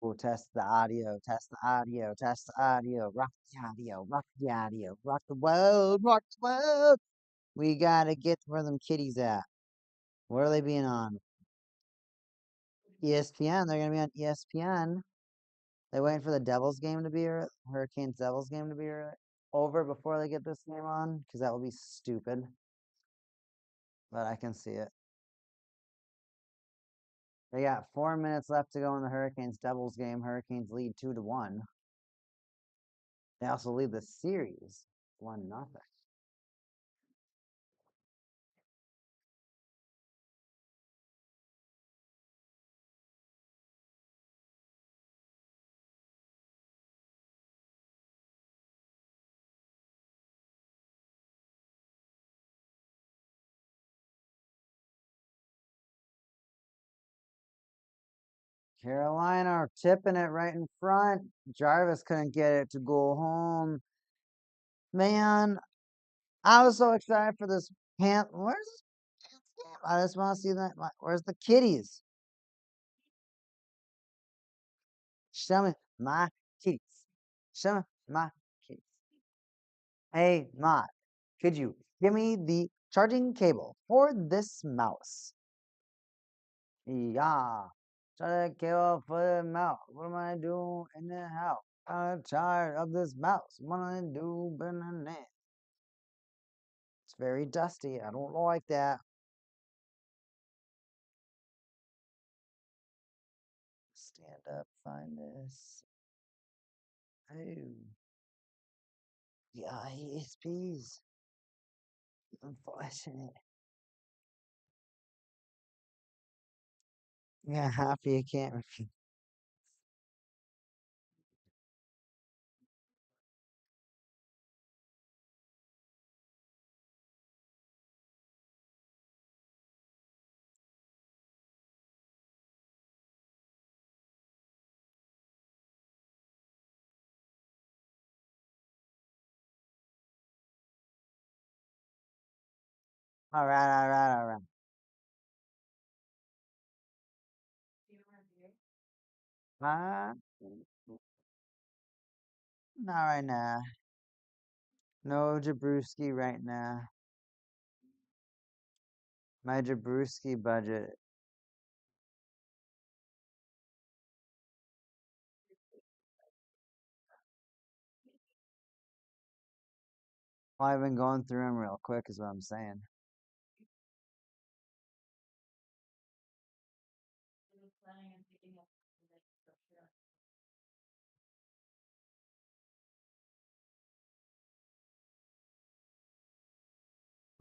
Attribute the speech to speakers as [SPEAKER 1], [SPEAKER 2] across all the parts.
[SPEAKER 1] We'll test the audio, test the audio, test the audio, rock the audio, rock the audio, rock the world, rock the world. We gotta get where them kitties at. Where are they being on? ESPN. They're gonna be on ESPN. They're waiting for the Devils game to be Hurricanes Devils game to be over before they get this game on, because that will be stupid. But I can see it. They got 4 minutes left to go in the Hurricanes Devils game. Hurricanes lead 2-1. They also lead the series 1-0. Carolina are tipping it right in front. Jarvis couldn't get it to go home. Man, I was so excited for this Where's this game? I just want to see that. Where's the kitties? Show me my kitties. Show me my kitties. Hey, Ma, could you give me the charging cable for this mouse? Yeah. Charging cable for the mouse. What am I doing in the house? I'm tired of this mouse. What am I do banana? It's very dusty. I don't like that. Stand up, find this. Oh. Yeah, it's peas. Unfortunate. Yeah, happy you can't refuse. All right, all right, all right. Uh, not right now. No Jabruski right now. My Jabruski budget. Well, I've been going through them real quick, is what I'm saying.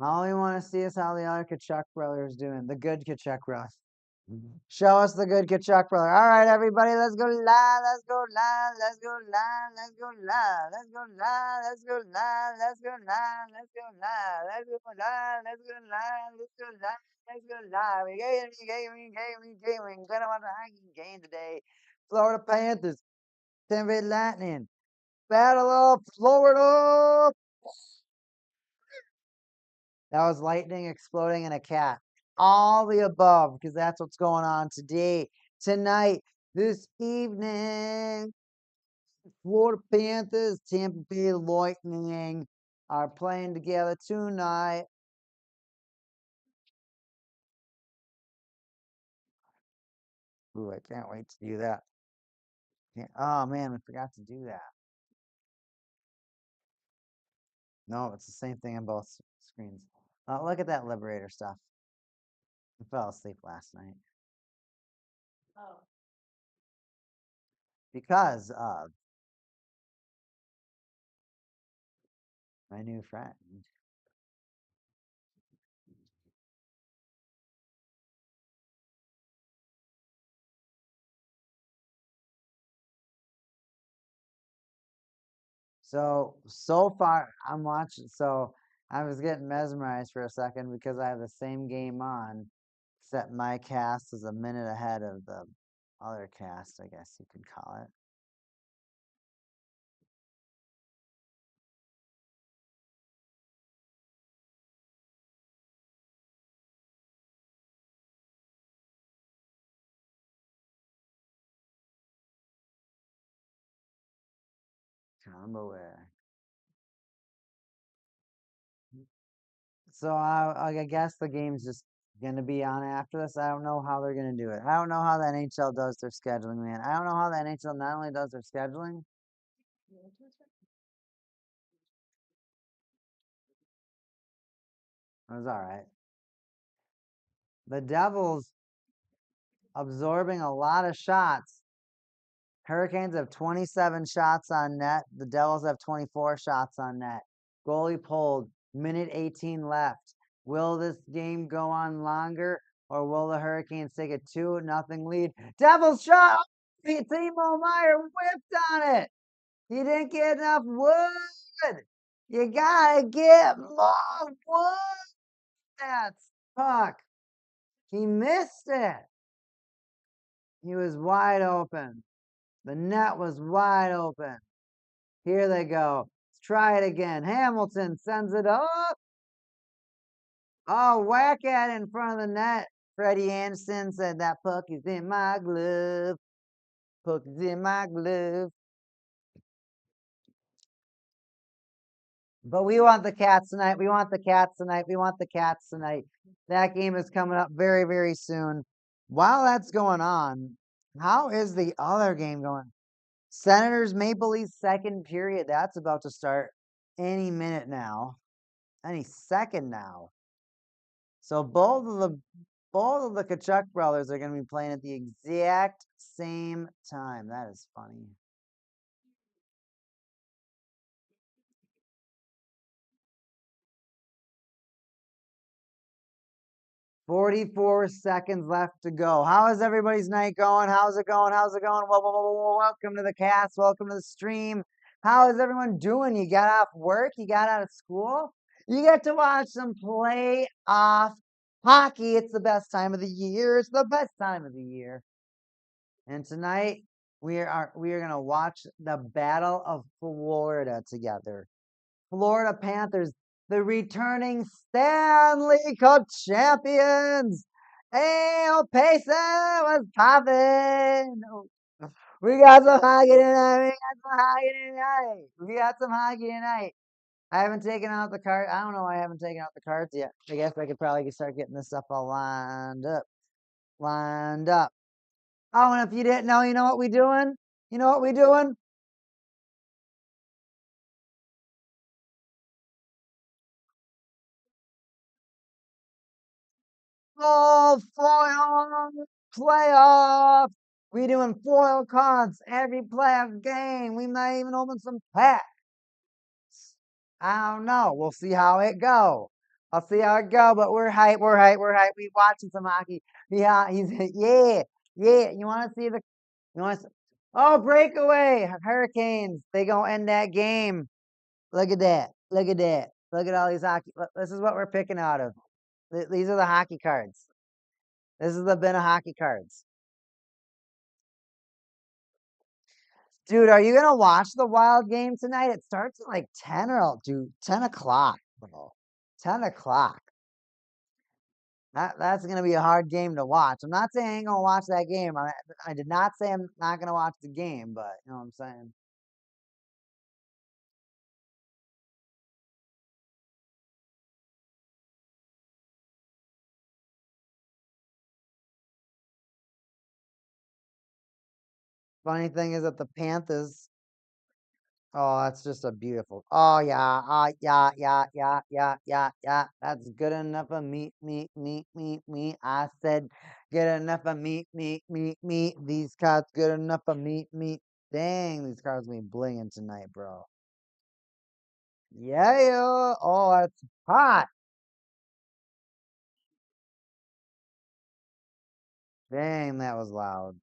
[SPEAKER 1] All we want to see is how the other Kachuk brothers doing. The good Kachuk brothers. Show us the good Kachuk brother. All right, everybody, let's go live. Let's go live. Let's go live. Let's go live. Let's go live. Let's go live. Let's go live. Let's go live. Let's go live. Let's go live. Let's go live. Let's go live. Gaming. Gonna watch a hockey game today. Florida Panthers, Tampa Bay Lightning. Battle of Florida. That was lightning exploding in a cat. All the above, because that's what's going on today, tonight, this evening. Florida Panthers, Tampa Bay Lightning are playing together tonight. Ooh, I can't wait to do that. Oh man, I forgot to do that. No, it's the same thing on both screens. Look at that Liberator stuff. I fell asleep last night because of my new friend. So far I'm watching. So I was getting mesmerized for a second because I have the same game on, except my cast is a minute ahead of the other cast, I guess you could call it. I'm aware. So I guess the game's just gonna be on after this. I don't know how they're gonna do it. I don't know how the NHL does their scheduling, man. I don't know how the NHL not only does their scheduling. It was all right. The Devils absorbing a lot of shots. Hurricanes have 27 shots on net. The Devils have 24 shots on net. Goalie pulled, minute 18 left. Will this game go on longer, or will the Hurricanes take a 2-0 lead? Devils shot! Timo Meyer whipped on it! He didn't get enough wood! You gotta get more wood! That's puck. He missed it. He was wide open. The net was wide open. Here they go. Let's try it again. Hamilton sends it up. Oh, whack at it in front of the net. Freddie Anderson said that puck is in my glove. Puck is in my glove. But we want the Cats tonight. We want the Cats tonight. We want the Cats tonight. That game is coming up very, very soon. While that's going on, how is the other game going? Senators Maple Leafs second period. That's about to start any minute now. Any second now. So both of the Kachuk brothers are going to be playing at the exact same time. That is funny. 44 seconds left to go. How is everybody's night going? How's it going? How's it going? Welcome to the cast. Welcome to the stream. How is everyone doing? You got off work? You got out of school? You get to watch some playoff hockey. It's the best time of the year. It's the best time of the year. And tonight we are gonna watch the Battle of Florida together. Florida Panthers, the returning Stanley Cup champions. Hey, Payson, what's poppin'? We got some hockey tonight. We got some hockey tonight. I haven't taken out the card. I don't know why I haven't taken out the cards yet. I guess I could probably start getting this stuff all lined up. Lined up. Oh, and if you didn't know, you know what we doing? You know what we doing? Oh, foil playoff. We doing foil cards every playoff game. We might even open some packs. I don't know. We'll see how it go. I'll see how it go. But we're hype. We're hype. We're hype. We watching some hockey. Yeah, he's yeah, yeah. You want to see the? You want to? Oh, breakaway! Hurricanes. They gonna end that game. Look at that. Look at that. Look at all these hockey. This is what we're picking out of. These are the hockey cards. This is the bin of hockey cards. Dude, are you gonna watch the Wild game tonight? It starts at like 10 or dude, 10 o'clock, bro. 10 o'clock. That's gonna be a hard game to watch. I'm not saying I ain't gonna watch that game. I did not say I'm not gonna watch the game, but you know what I'm saying. Funny thing is that the Panthers. Oh, that's just a beautiful. Oh yeah, yeah, yeah, yeah, yeah, yeah, yeah. That's good enough of me. I said, good enough of me. These cards good enough of me. Dang, these cards be blinging tonight, bro. Yeah, yeah. Oh, that's hot. Dang, that was loud.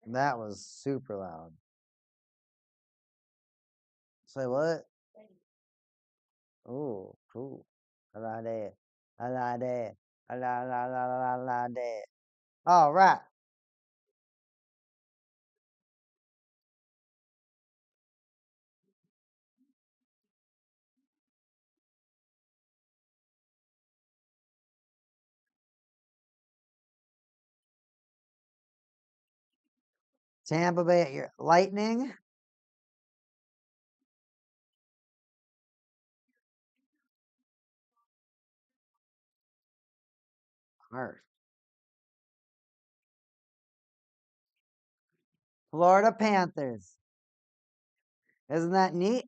[SPEAKER 1] That was super loud. Say what? Oh, cool. I like that. I like that. I like that. All right. Tampa Bay Lightning. Earth. Florida Panthers. Isn't that neat?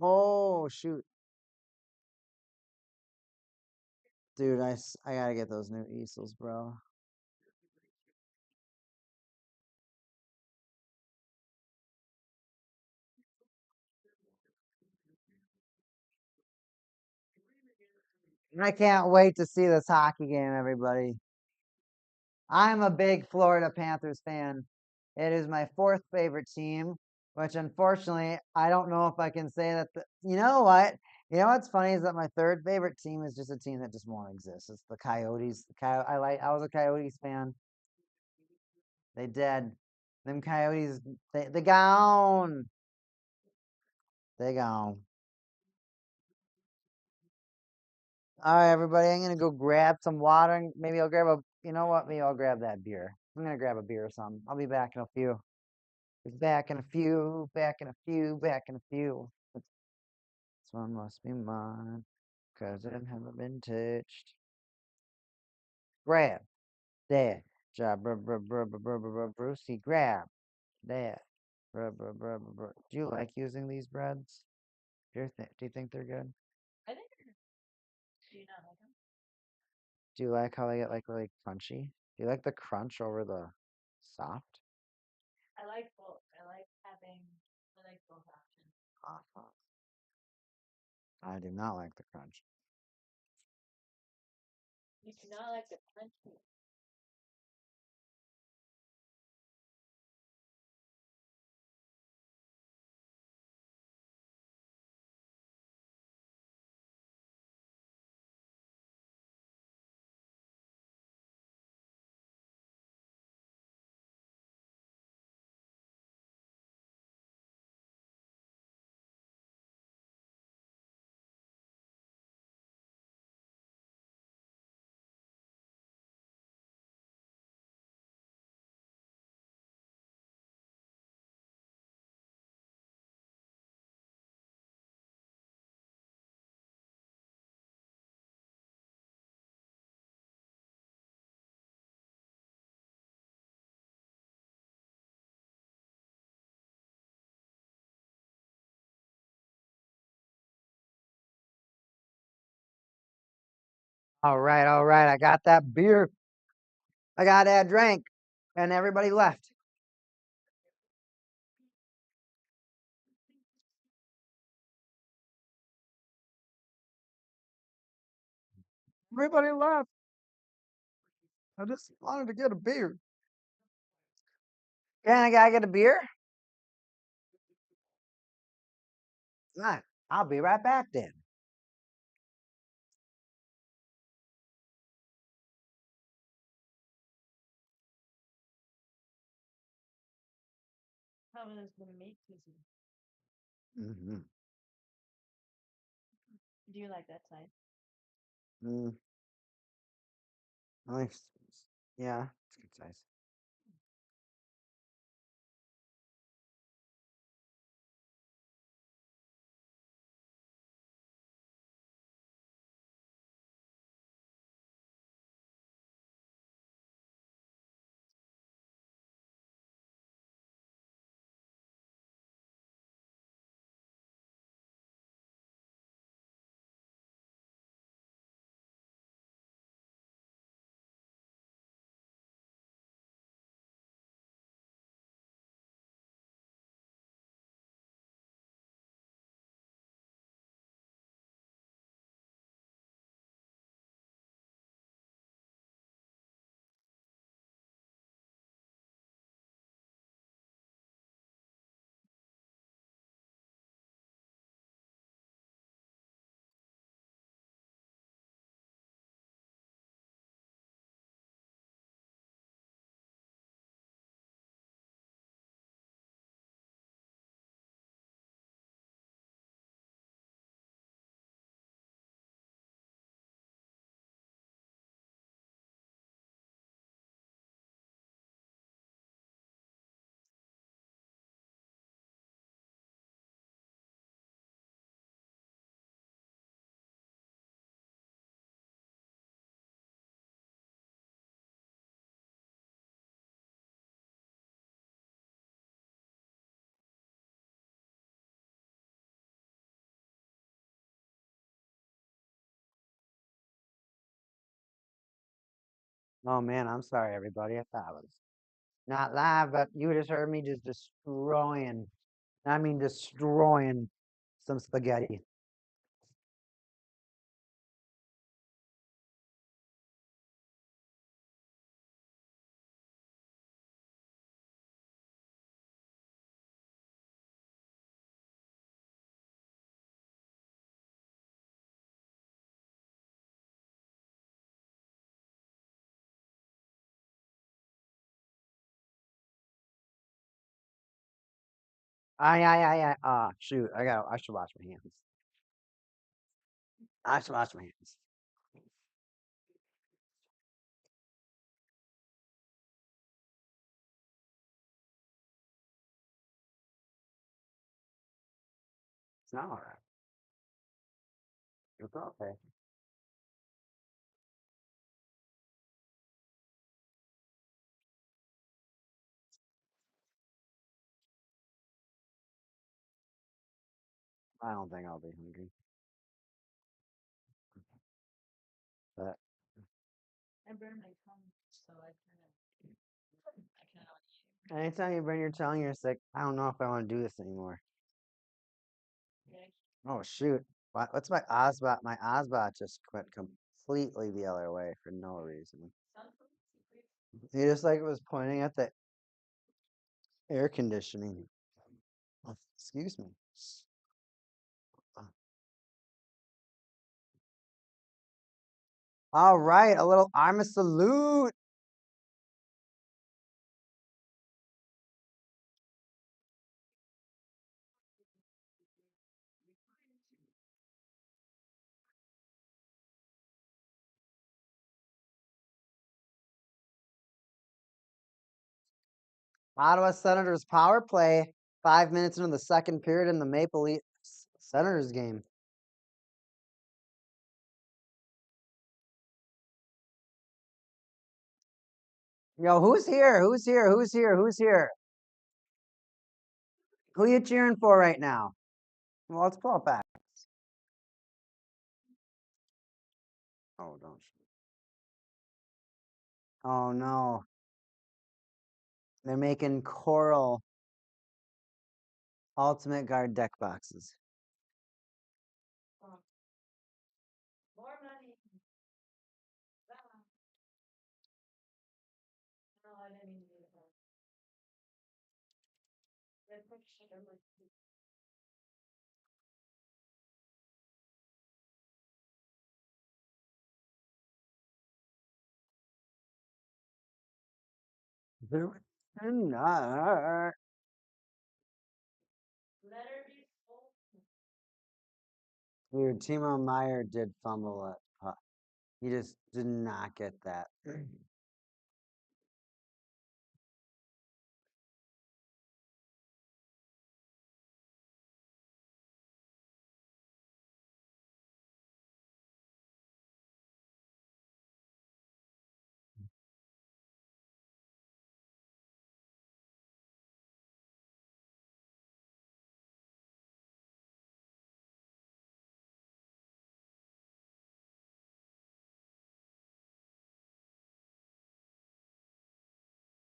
[SPEAKER 1] Oh, shoot. Dude, I gotta get those new easels, bro. I can't wait to see this hockey game, everybody. I'm a big Florida Panthers fan. It is my fourth favorite team, which unfortunately I don't know if I can say that. You know what? You know what's funny is that my third favorite team is just a team that just won't exist. It's the Coyotes. I was a Coyotes fan. They dead. Them Coyotes. They gone. They gone. All right, everybody. I'm gonna go grab some water and maybe I'll grab a. You know what? Maybe I'll grab that beer. I'm gonna grab a beer or something. I'll be back in a few. Back in a few. Back in a few. Back in a few. This one must be mine, 'cause it haven't been touched. Grab that. Brucey, grab that. Do you like using these breads? Do you think they're good? Do you like how they get like really crunchy? Do you like the crunch over the soft? Awesome. I do not like the crunch. All right, all right. I got that beer. I got that drink, and everybody left. Everybody left. I just wanted to get a beer. Can I gotta get a beer? All right, I'll be right back then. Mm-hmm. Mm, nice. Yeah, it's good size. Oh man, I'm sorry, everybody. I thought I was not live, but you just heard me just destroying. I mean, destroying some spaghetti. Shoot, I should wash my hands. I should wash my hands. It's not all right. It's okay. I don't think I'll be hungry, but anytime you burn your tongue, you're just like, I don't know if I want to do this anymore. Oh shoot. What's my Osbot? My Osbot just went completely the other way for no reason. He just like was pointing at the air conditioning. Oh, excuse me. All right, a little arm salute. Ottawa Senators power play. 5 minutes into the second period in the Maple Leaf Senators game. Yo, who's here? Who's here? Who's here? Who's here? Who you cheering for right now? Well, let's pull it back. Oh, don't. Oh no, they're making coral ultimate guard deck boxes. Not. Dude, Timo Meyer did fumble it. He just did not get that.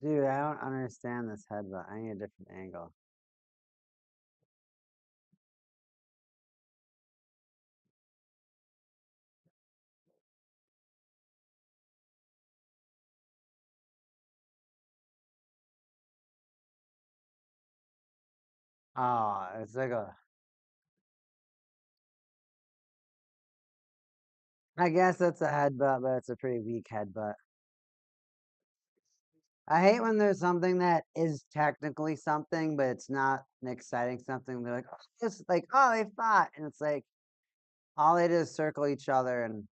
[SPEAKER 1] Dude, I don't understand this headbutt. I need a different angle. Oh, it's like a. I guess that's a headbutt, but it's a pretty weak headbutt. I hate when there's something that is technically something, but it's not an exciting something. They're like, oh, it's like, oh, they fought, and it's like all they did is circle each other, and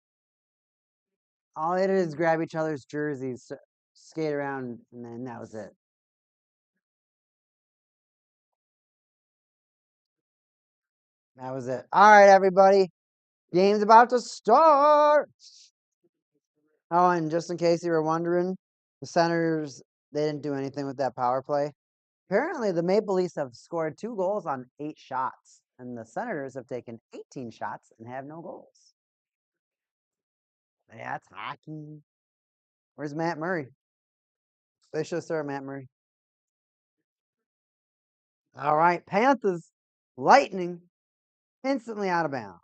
[SPEAKER 1] all they did is grab each other's jerseys, skate around, and then that was it. That was it. All right, everybody, game's about to start. Oh, and just in case you were wondering, the Senators they didn't do anything with that power play. Apparently, the Maple Leafs have scored 2 goals on 8 shots, and the Senators have taken 18 shots and have no goals. Yeah, it's hockey. Where's Matt Murray? They should have started Matt Murray. All right, Panthers, Lightning, instantly out of bounds.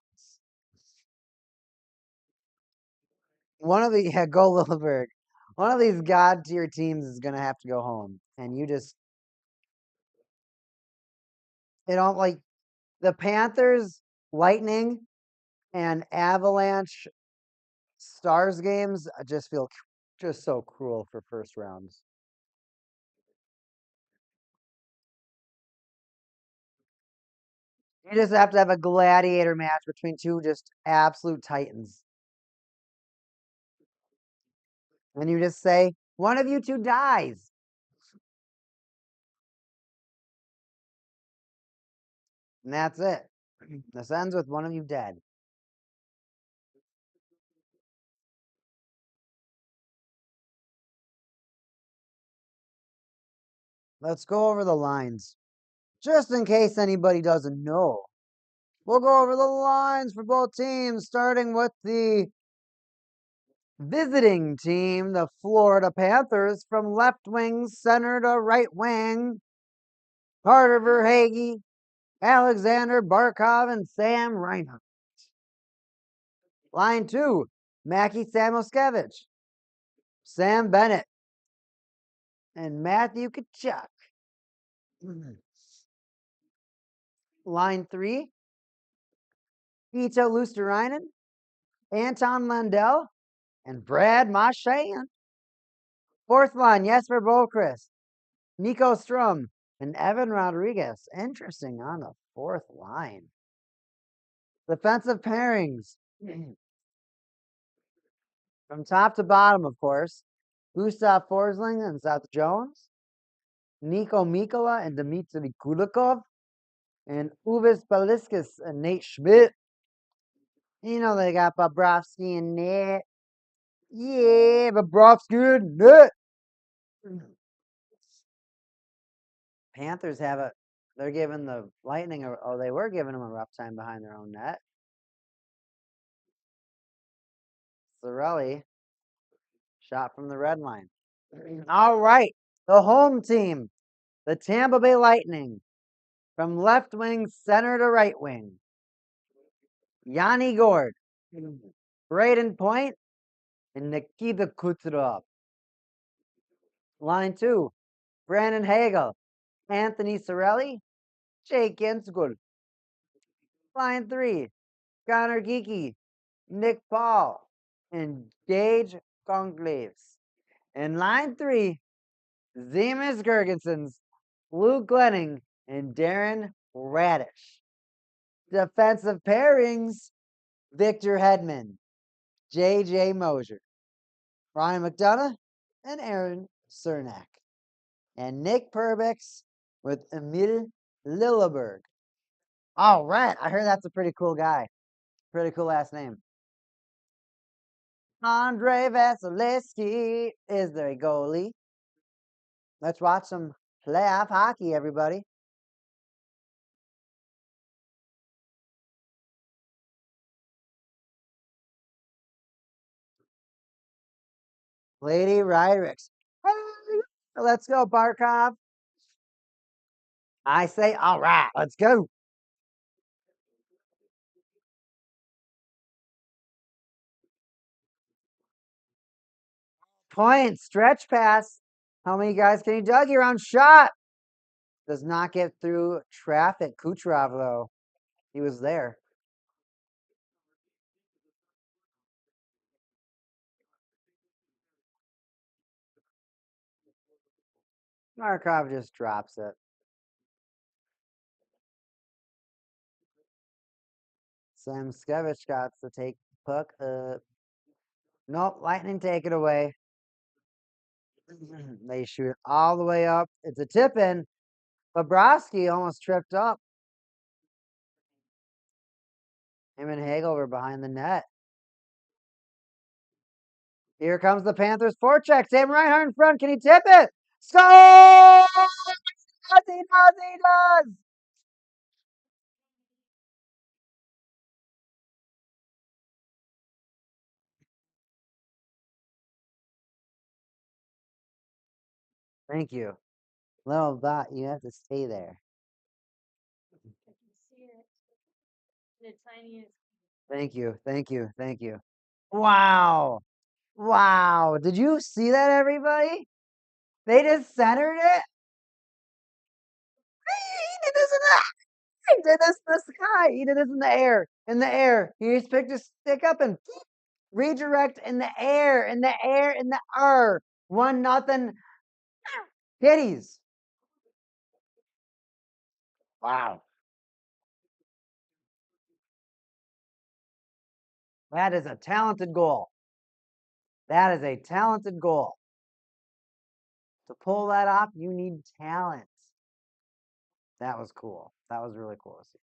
[SPEAKER 1] One of the go Lilleberg. One of these god tier teams is gonna have to go home, and you just don't like the Panthers, Lightning, and Avalanche Stars games. I just feel just so cruel for first rounds. You just have to have a gladiator match between two just absolute titans. And you just say, one of you two dies. And that's it. This ends with one of you dead. Let's go over the lines. Just in case anybody doesn't know. We'll go over the lines for both teams, starting with the visiting team, the Florida Panthers, from left wing center to right wing. Carter Verhaeghe, Alexander Barkov, and Sam Reinhart. Line 2, Mackie Samoskevich, Sam Bennett, and Matthew Tkachuk. Line 3, Ito Luosterainen, Anton Lundell, and Brad Marchand. Fourth line, Jesper Boqvist, Nico Strum, and Evan Rodriguez. Interesting on the fourth line. Defensive pairings. From top to bottom, of course. Gustav Forsling and Seth Jones. Nico Mikkola and Dmitry Kulikov. And Uvis Baliskas and Nate Schmidt. You know they got Bobrovsky and net. Yeah, Bobrovsky and net. Panthers have they're giving the Lightning, they were giving them a rough time behind their own net. Cirelli, shot from the red line. All right, the home team, the Tampa Bay Lightning, from left wing center to right wing. Yanni Gord, Braden Point, and Nikita Kucherov. Line 2, Brandon Hagel, Anthony Cirelli, Jake Gensgold. Line 3, Connor Geeky, Nick Paul, and Gage Conclaves. And line 3, Zemus Girgensons, Luke Glenning, and Darren Radish. Defensive pairings, Victor Hedman, J.J. Mosier, Ryan McDonough, and Aaron Cernak. And Nick Perbix with Emil Lilleberg. All right, I heard that's a pretty cool guy. Pretty cool last name. Andre Vasilevsky is their goalie. Let's watch some playoff hockey, everybody. Lady Ryrix. Let's go, Barkov. I say, all right, let's go. Point, stretch pass. How many guys can he dug here on shot? Does not get through traffic. Kucherov, though. He was there. Markov just drops it. Samskevich got to take the puck up. Nope, Lightning take it away. They shoot it all the way up. It's a tip in. Bobrovsky almost tripped up. Him and Hagel were behind the net. Here comes the Panthers forecheck. Sam Reinhart in front. Can he tip it? Score! Yes, he does. He does. Thank you. Little dot, you have to stay there. Thank you. Thank you. Thank you. Wow. Wow. Did you see that, everybody? They just centered it. He did this in the he did this in the sky. He did this in the air. In the air. He just picked his stick up and redirect in the air. In the air. In the air. 1-0. Kitties. Wow. That is a talented goal. That is a talented goal. To pull that off, you need talent. That was cool. That was really cool to see.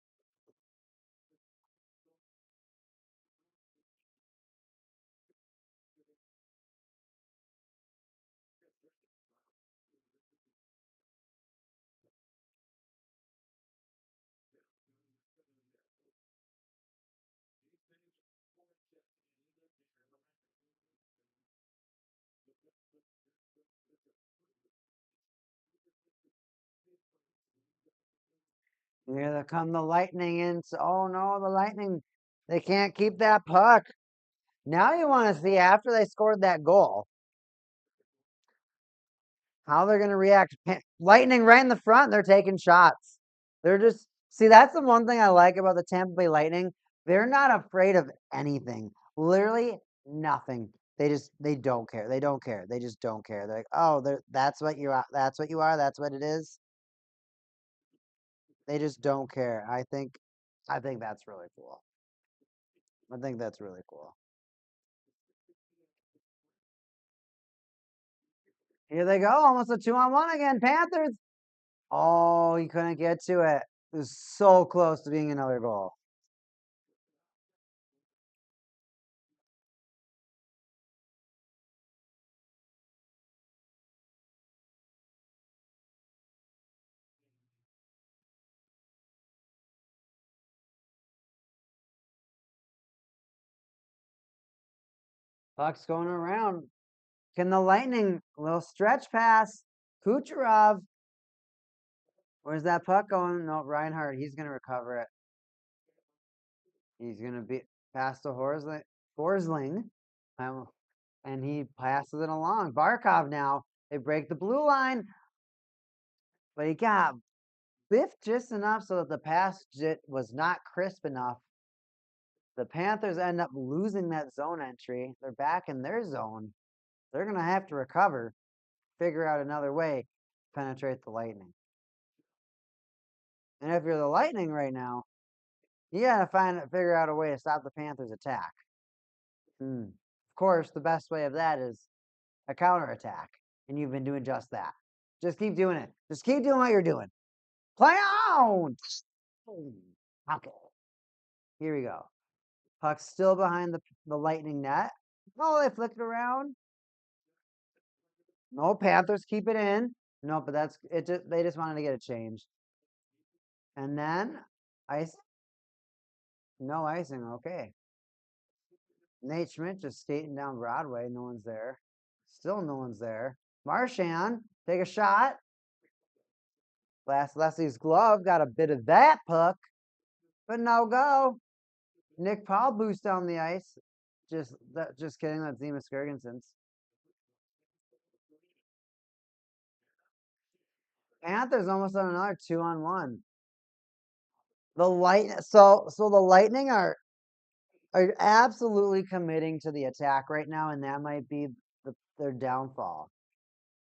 [SPEAKER 1] Here come the Lightning in. Oh no, the Lightning. They can't keep that puck. Now you want to see after they scored that goal, how they're going to react. Lightning right in the front. They're taking shots. They're just see. That's the one thing I like about the Tampa Bay Lightning. They're not afraid of anything. Literally nothing. They don't care. They don't care. They just don't care. They're like, oh, that's what you are. That's what you are. That's what it is. They just don't care. I think that's really cool. I think that's really cool. Here they go. Almost a 2-on-1 again. Panthers. Oh, he couldn't get to it. It was so close to being another goal. Puck's going around. Can the Lightning, a little stretch pass? Kucherov. Where's that puck going? No, Reinhardt. He's going to recover it. He's going to be past the Horsling. And he passes it along. Barkov now. They break the blue line. But he got biffed just enough so that the pass was not crisp enough. The Panthers end up losing that zone entry. They're back in their zone. They're going to have to recover, figure out another way to penetrate the Lightning. And if you're the Lightning right now, you got to figure out a way to stop the Panthers' attack. Of course, the best way of that is a counterattack. And you've been doing just that. Just keep doing it. Just keep doing what you're doing. Play on! Okay. Here we go. Puck's still behind the Lightning net. Oh, they flicked around. No, Panthers keep it in. No, but that's it. They just wanted to get it changed. And then ice. No icing. Okay. Nate Schmidt just skating down Broadway. No one's there. Still no one's there. Marchand, take a shot. Leslie's glove got a bit of that puck, but no go. Nick Paul boosts down the ice. Just kidding. That's Zema Skirgensons. Panthers almost on another 2-on-1. So the Lightning are absolutely committing to the attack right now, and that might be their downfall.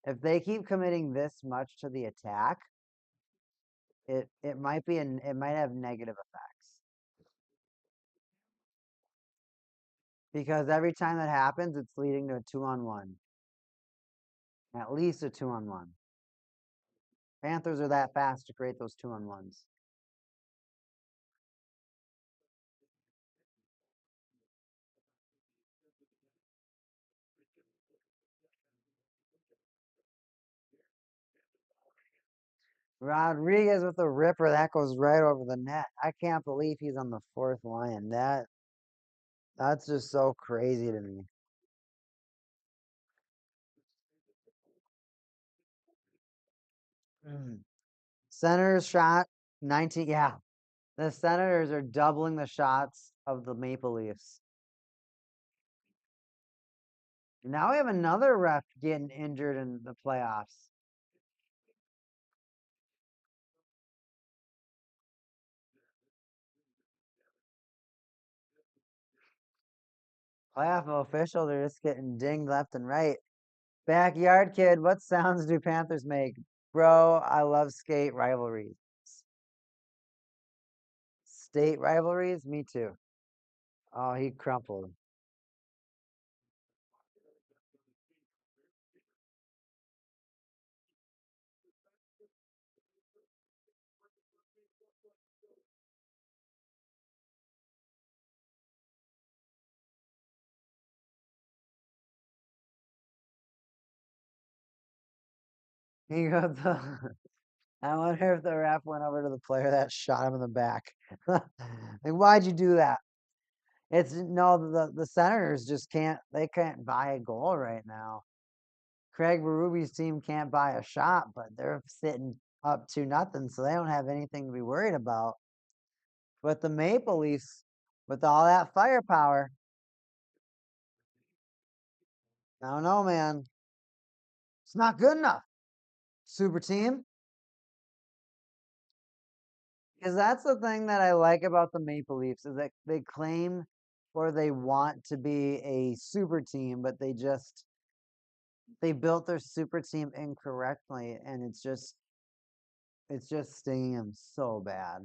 [SPEAKER 1] If they keep committing this much to the attack, it might have negative effects. Because every time that happens, it's leading to a 2-on-1. At least a 2-on-1. Panthers are that fast to create those 2-on-1s. Rodriguez with the ripper, that goes right over the net. I can't believe he's on the fourth line. That's just so crazy to me. Mm. Senators shot 19. Yeah, the Senators are doubling the shots of the Maple Leafs. Now we have another ref getting injured in the playoffs. Playoff officials are just getting dinged left and right. Backyard kid, what sounds do Panthers make? Bro, I love skate rivalries. State rivalries? Me too. Oh, he crumpled. He goes, I wonder if the ref went over to the player that shot him in the back. Like, why'd you do that? It's no, the Senators just they can't buy a goal right now. Craig Berube's team can't buy a shot, but they're sitting up 2-0, so they don't have anything to be worried about. But the Maple Leafs, with all that firepower, I don't know, man. It's not good enough. Super team. Because that's the thing that I like about the Maple Leafs is that they claim or they want to be a super team, but they built their super team incorrectly, and it's just stinging them so bad.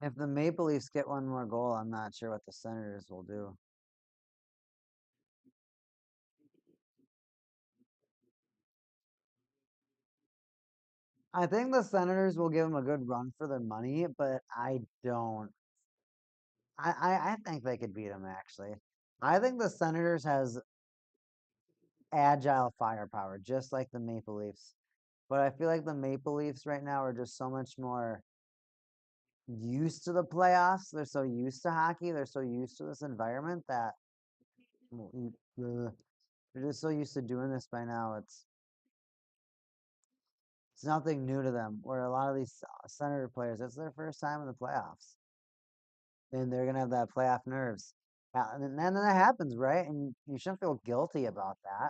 [SPEAKER 1] If the Maple Leafs get one more goal, I'm not sure what the Senators will do. I think the Senators will give them a good run for their money, but I don't. I think they could beat them actually. I think the Senators has agile firepower, just like the Maple Leafs. But I feel like the Maple Leafs right now are just so much more used to the playoffs. They're so used to hockey. They're so used to this environment that they're just so used to doing this by now. It's nothing new to them. Where a lot of these Senator players, it's their first time in the playoffs, and they're gonna have that playoff nerves. And then that happens, right? And you shouldn't feel guilty about that.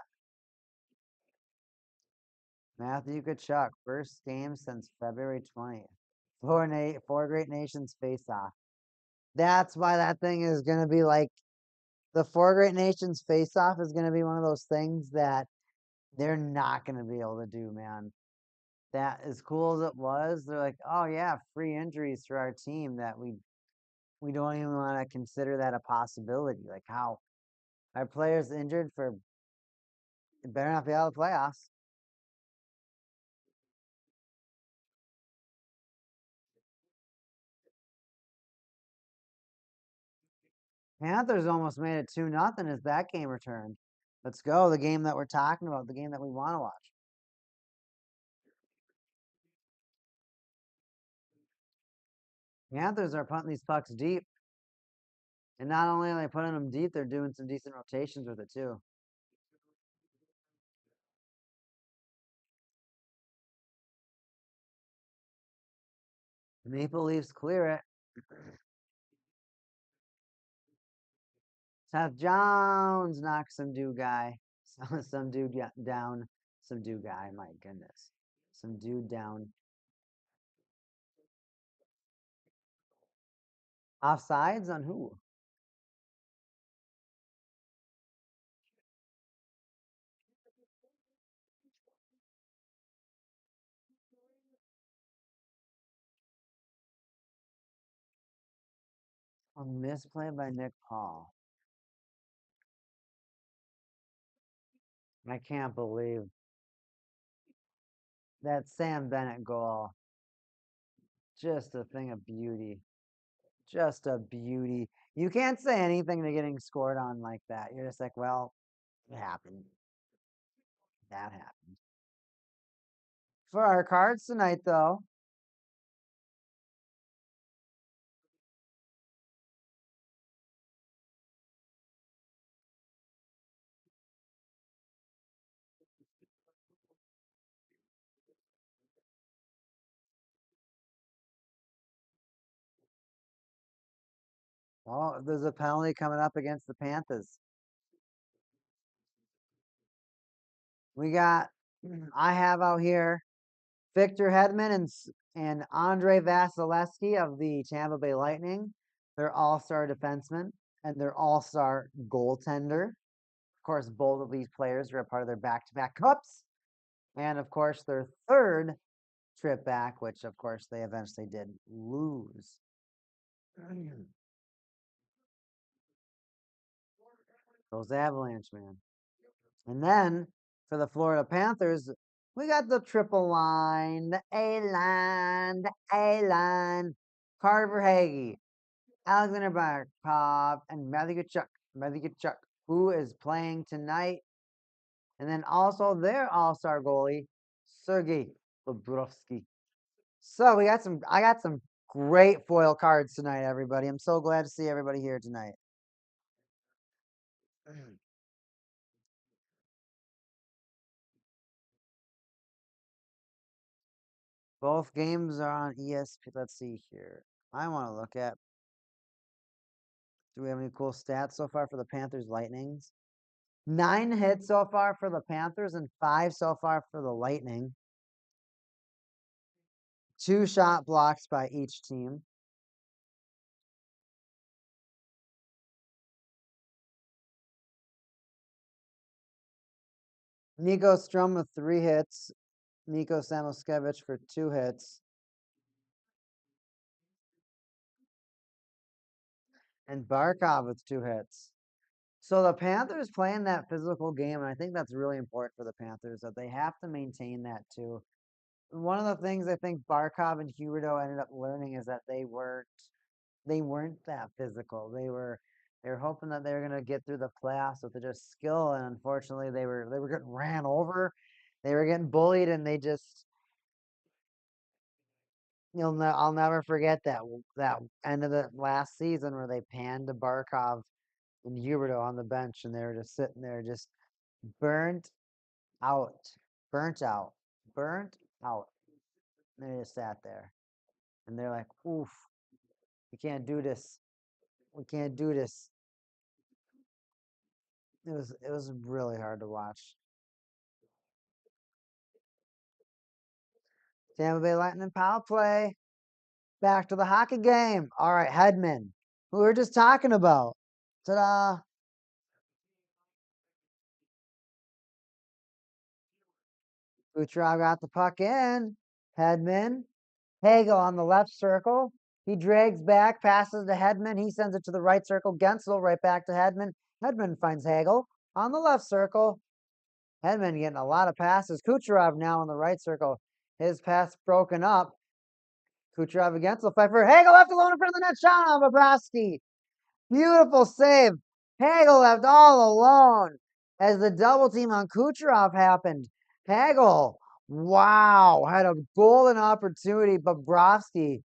[SPEAKER 1] Matthew Kachuk, first game since February 20th. Four great nations face off. That's why that thing is gonna be like the four great nations face off is gonna be one of those things that they're not gonna be able to do, man. That as cool as it was, they're like, oh yeah, free injuries for our team that we don't even want to consider that a possibility. Like how our players injured for better not be out of the playoffs. Panthers almost made it 2-0 as that game returned. Let's go. The game that we're talking about, the game that we want to watch. Panthers are punting these pucks deep. And not only are they putting them deep, they're doing some decent rotations with it too. The Maple Leafs clear it. Seth Jones knocks some dude guy. Some dude down. Some dude guy. My goodness. Some dude down. Offsides on who? A misplay by Nick Paul. I can't believe that Sam Bennett goal. Just a thing of beauty. Just a beauty. You can't say anything to getting scored on like that. You're just like, well, it happened. That happened. For our cards tonight, though, oh, there's a penalty coming up against the Panthers. We got, I have out here Victor Hedman and Andre Vasilevsky of the Tampa Bay Lightning. They're all-star defensemen and they're all-star goaltender. Of course, both of these players are a part of their back-to-back cups. And of course, their third trip back, which of course they eventually did lose. Those Avalanche, man. And then for the Florida Panthers, we got the triple line, the A line, the A line. Carter Hagee, Alexander Barkov, and Matthew Tkachuk, who is playing tonight. And then also their all-star goalie, Sergei Bobrovsky. So I got some great foil cards tonight, everybody. I'm so glad to see everybody here tonight. Both games are on ESP. Let's see here. I want to look at. Do we have any cool stats so far for the Panthers Lightnings? 9 hits so far for the Panthers and 5 so far for the Lightning. 2 shot blocks by each team. Nico Strum with 3 hits. Nico Samoskevich for 2 hits. And Barkov with 2 hits. So the Panthers playing that physical game, and I think that's really important for the Panthers that they have to maintain that too. One of the things I think Barkov and Huberdeau ended up learning is that they weren't that physical. They were hoping that they were gonna get through the playoffs with just skill, and unfortunately they were getting ran over, they were getting bullied, and they just I'll never forget that end of the last season where they panned to Barkov and Huberdeau on the bench, and they were just sitting there just burnt out, burnt out, burnt out. And they just sat there, and they're like, "Oof, we can't do this. We can't do this." It was really hard to watch. Tampa Bay Lightning power play. Back to the hockey game. All right, Hedman, who we were just talking about. Ta-da! Kucherov got the puck in. Hedman. Hagel on the left circle. He drags back, passes to Hedman. He sends it to the right circle. Gensel right back to Hedman. Hedman finds Hagel on the left circle. Hedman getting a lot of passes. Kucherov now in the right circle. His pass broken up. Kucherov against the fight for Hagel left alone in front of the net. Shot on Bobrovsky. Beautiful save. Hagel left all alone as the double team on Kucherov happened. Hagel, wow, had a golden opportunity. Bobrovsky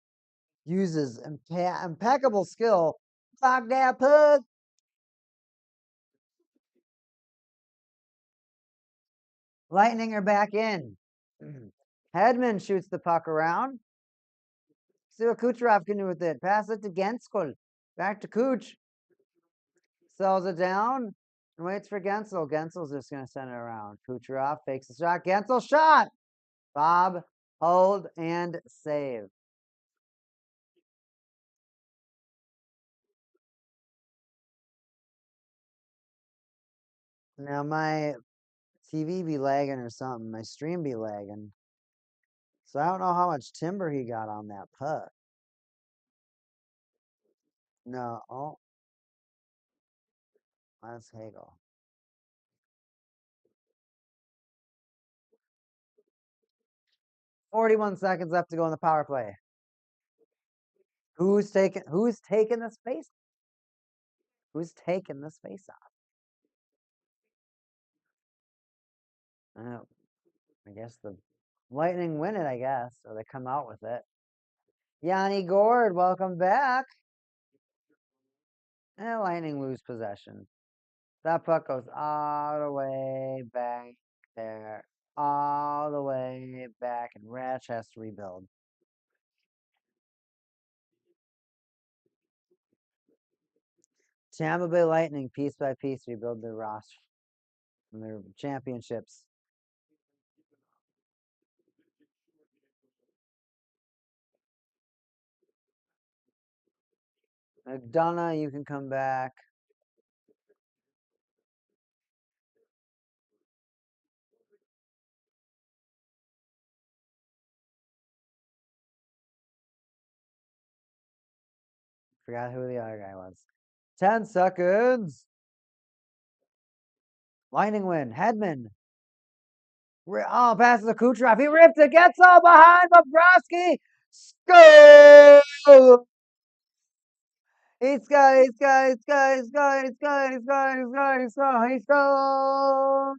[SPEAKER 1] uses impeccable skill. Block that puck. Lightning are back in. Hedman shoots the puck around. See what Kucherov can do with it. Pass it to Genskul. Back to Kuch. Sells it down and waits for Gensel. Gensel's just going to send it around. Kucherov fakes the shot. Gensel shot. Bob, hold, and save. Now my TV be lagging or something. My stream be lagging. So I don't know how much timber he got on that puck. No. Oh, that's Hagel. 41 seconds left to go in the power play. Who's taking the space? Who's taking the space off? Oh, I guess the Lightning win it, I guess, or they come out with it. Yanni Gord, welcome back. And Lightning lose possession. That puck goes all the way back there. All the way back, and Ratch has to rebuild. Tampa Bay Lightning, piece by piece, rebuild their roster and their championships. McDonough, you can come back. Forgot who the other guy was. 10 seconds. Lightning win. Hedman. Oh, passes to Kucherov. He ripped it. Gets all behind Bobrovsky. Score! He's got, he's got, he's got, he's got, he's got, he's got, he's got, he's got, he's got.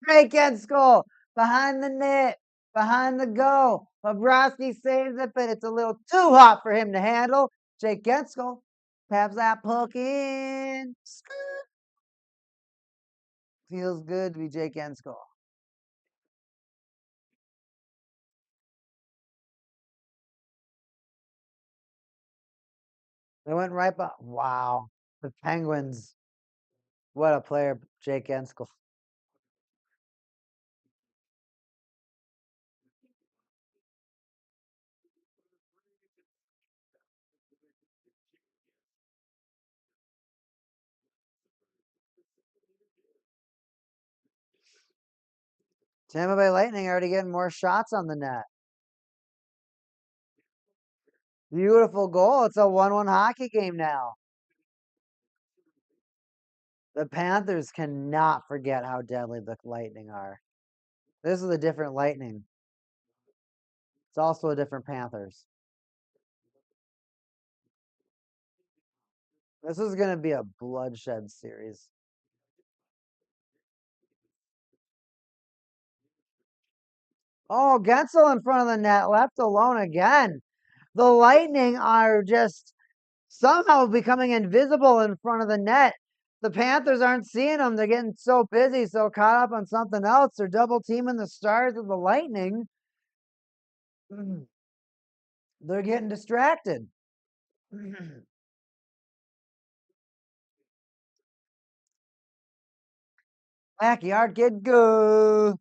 [SPEAKER 1] Drake Genskull behind the net, behind the goal. Bobrovsky saves it, but it's a little too hot for him to handle. Jake Genskull taps that puck in. Feels good to be Jake Genskull. They went right by. Wow. The Penguins. What a player, Jake Genskull. Tampa Bay Lightning already getting more shots on the net. Beautiful goal. It's a 1-1 hockey game now. The Panthers cannot forget how deadly the Lightning are. This is a different Lightning. It's also a different Panthers. This is going to be a bloodshed series. Oh, Gensel in front of the net, left alone again. The Lightning are just somehow becoming invisible in front of the net. The Panthers aren't seeing them. They're getting so busy, so caught up on something else. They're double teaming the stars of the Lightning. They're getting distracted. Backyard kid, go.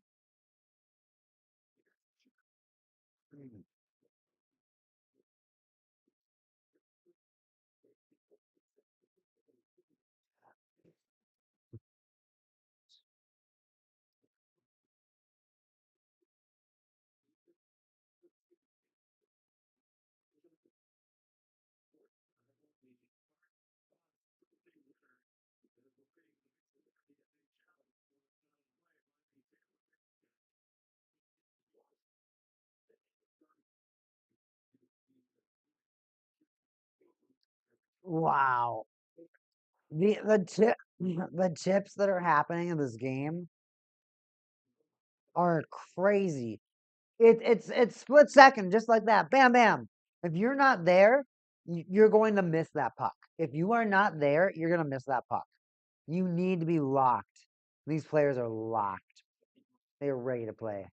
[SPEAKER 1] Wow. The tips that are happening in this game are crazy. It's split second, just like that. Bam, bam. If you're not there, you're going to miss that puck. If you are not there, you're going to miss that puck. You need to be locked. These players are locked. They're ready to play.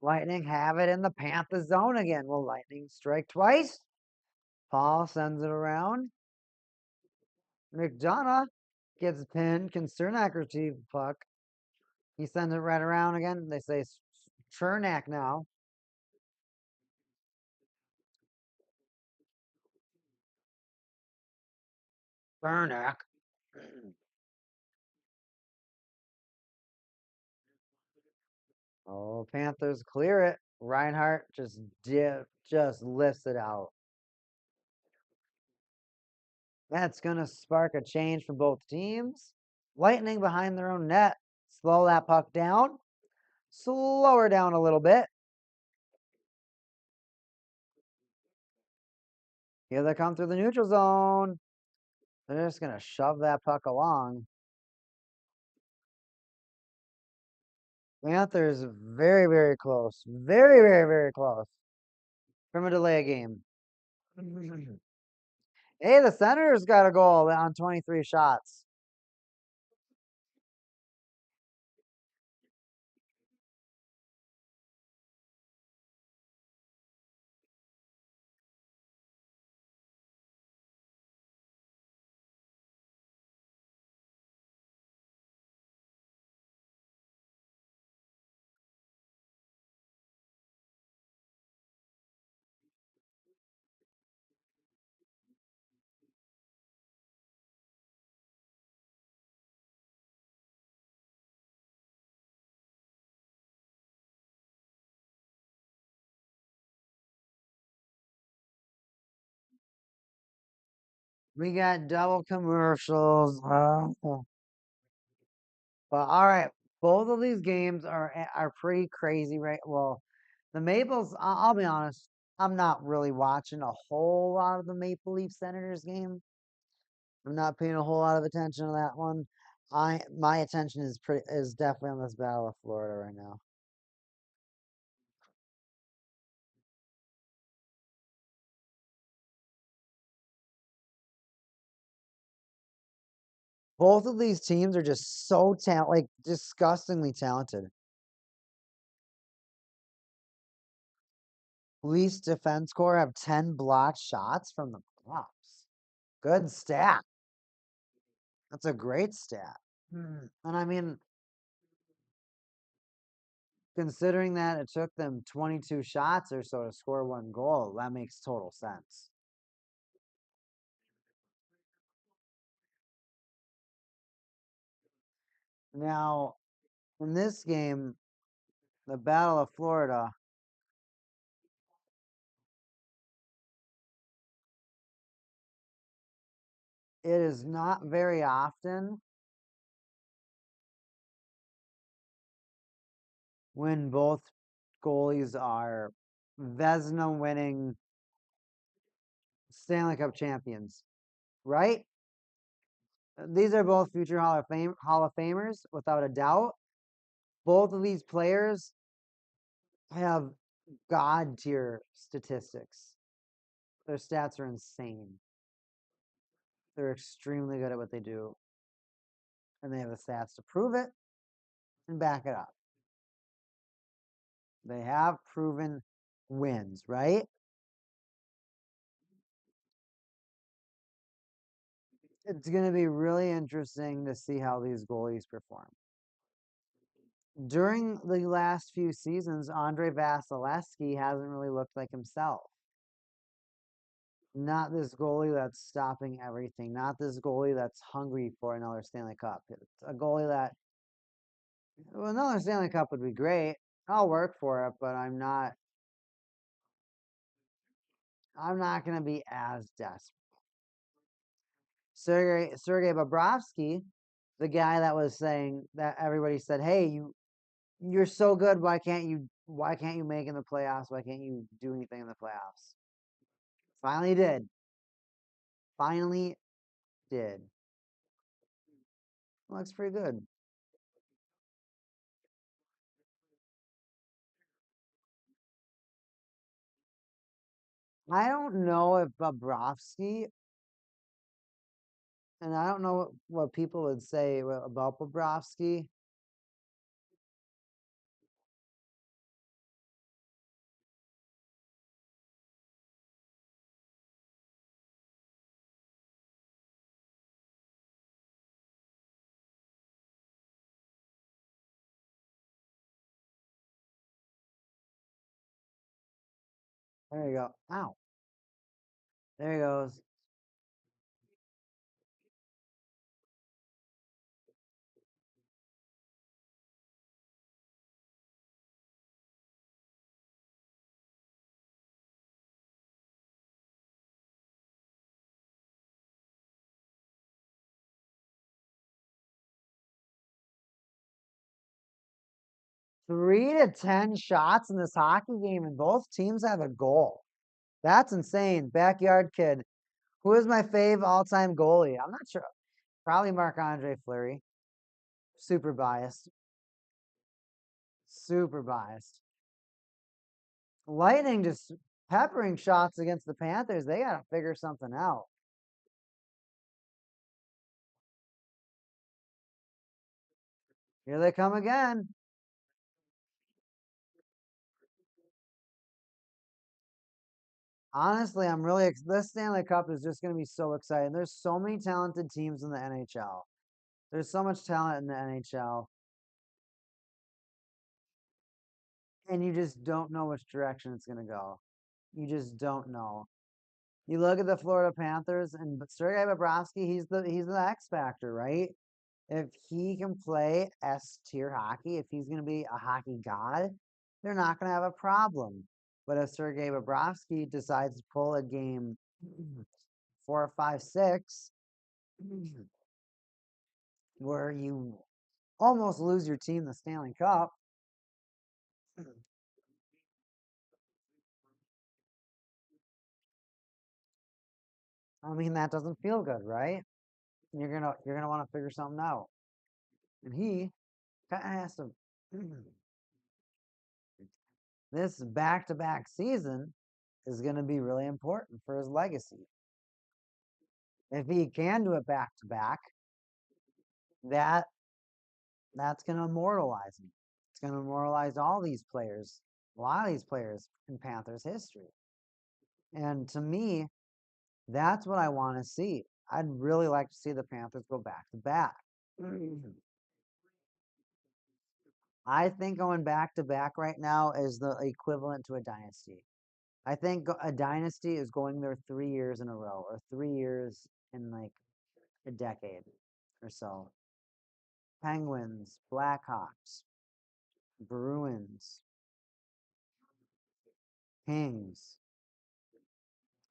[SPEAKER 1] Lightning have it in the Panther zone again. Will Lightning strike twice? Paul sends it around. McDonough gets pinned. Can Cernak retrieve the puck? He sends it right around again. They say Chernak now. Cernak. Oh, Panthers clear it. Reinhardt just lifts it out. That's going to spark a change for both teams. Lightning behind their own net. Slow that puck down. Slow her down a little bit. Here they come through the neutral zone. They're just going to shove that puck along. Panthers very, very close. Very, very, very close. From a delay game. Hey, the Senators got a goal on 23 shots. We got double commercials. But all right, both of these games are pretty crazy, right? Well, the Maples. I'll be honest. I'm not really watching a whole lot of the Maple Leaf Senators game. I'm not paying a whole lot of attention to that one. My attention is definitely on this Battle of Florida right now. Both of these teams are just so like disgustingly talented. Leafs defense core have 10 blocked shots from the blocks. Good stat. That's a great stat. And I mean, considering that it took them 22 shots or so to score one goal, that makes total sense. Now, in this game, the Battle of Florida, it is not very often when both goalies are Vezina winning Stanley Cup champions, right? These are both future Hall of Famers, without a doubt. Both of these players have god tier statistics. Their stats are insane. They're extremely good at what they do, and they have the stats to prove it and back it up. They have proven wins, right? It's going to be really interesting to see how these goalies perform. During the last few seasons, Andre Vasilevsky hasn't really looked like himself. Not this goalie that's stopping everything. Not this goalie that's hungry for another Stanley Cup. It's a goalie that, well, another Stanley Cup would be great. I'll work for it, but I'm not going to be as desperate. Sergei Bobrovsky, the guy that was saying that everybody said, "Hey, you're so good. Why can't you make in the playoffs? Why can't you do anything in the playoffs?" Finally did. Finally did. Looks pretty good. I don't know if Bobrovsky, and I don't know what people would say about Bobrovsky. There you go. Ow. There he goes. 3 to 10 shots in this hockey game, and both teams have a goal. That's insane. Backyard kid. Who is my fave all-time goalie? I'm not sure. Probably Marc-Andre Fleury. Super biased. Super biased. Lightning just peppering shots against the Panthers. They got to figure something out. Here they come again. Honestly, I'm really this Stanley Cup is just going to be so exciting. There's so many talented teams in the NHL. There's so much talent in the NHL, and you just don't know which direction it's going to go. You just don't know. You look at the Florida Panthers, and Sergei Bobrovsky, he's the X factor, right? If he can play S tier hockey, if he's going to be a hockey god, they're not going to have a problem. But if Sergei Bobrovsky decides to pull a game 4, 5, 6, where you almost lose your team the Stanley Cup, I mean that doesn't feel good, right? You're gonna want to figure something out, and he kind of has to. This back-to-back season is going to be really important for his legacy. If he can do it back-to-back, that's going to immortalize him. It's going to immortalize all these players, a lot of these players in Panthers history. And to me, that's what I want to see. I'd really like to see the Panthers go back-to-back. I think going back-to-back right now is the equivalent to a dynasty. I think a dynasty is going there 3 years in a row or 3 years in like a decade or so. Penguins, Blackhawks, Bruins, Kings,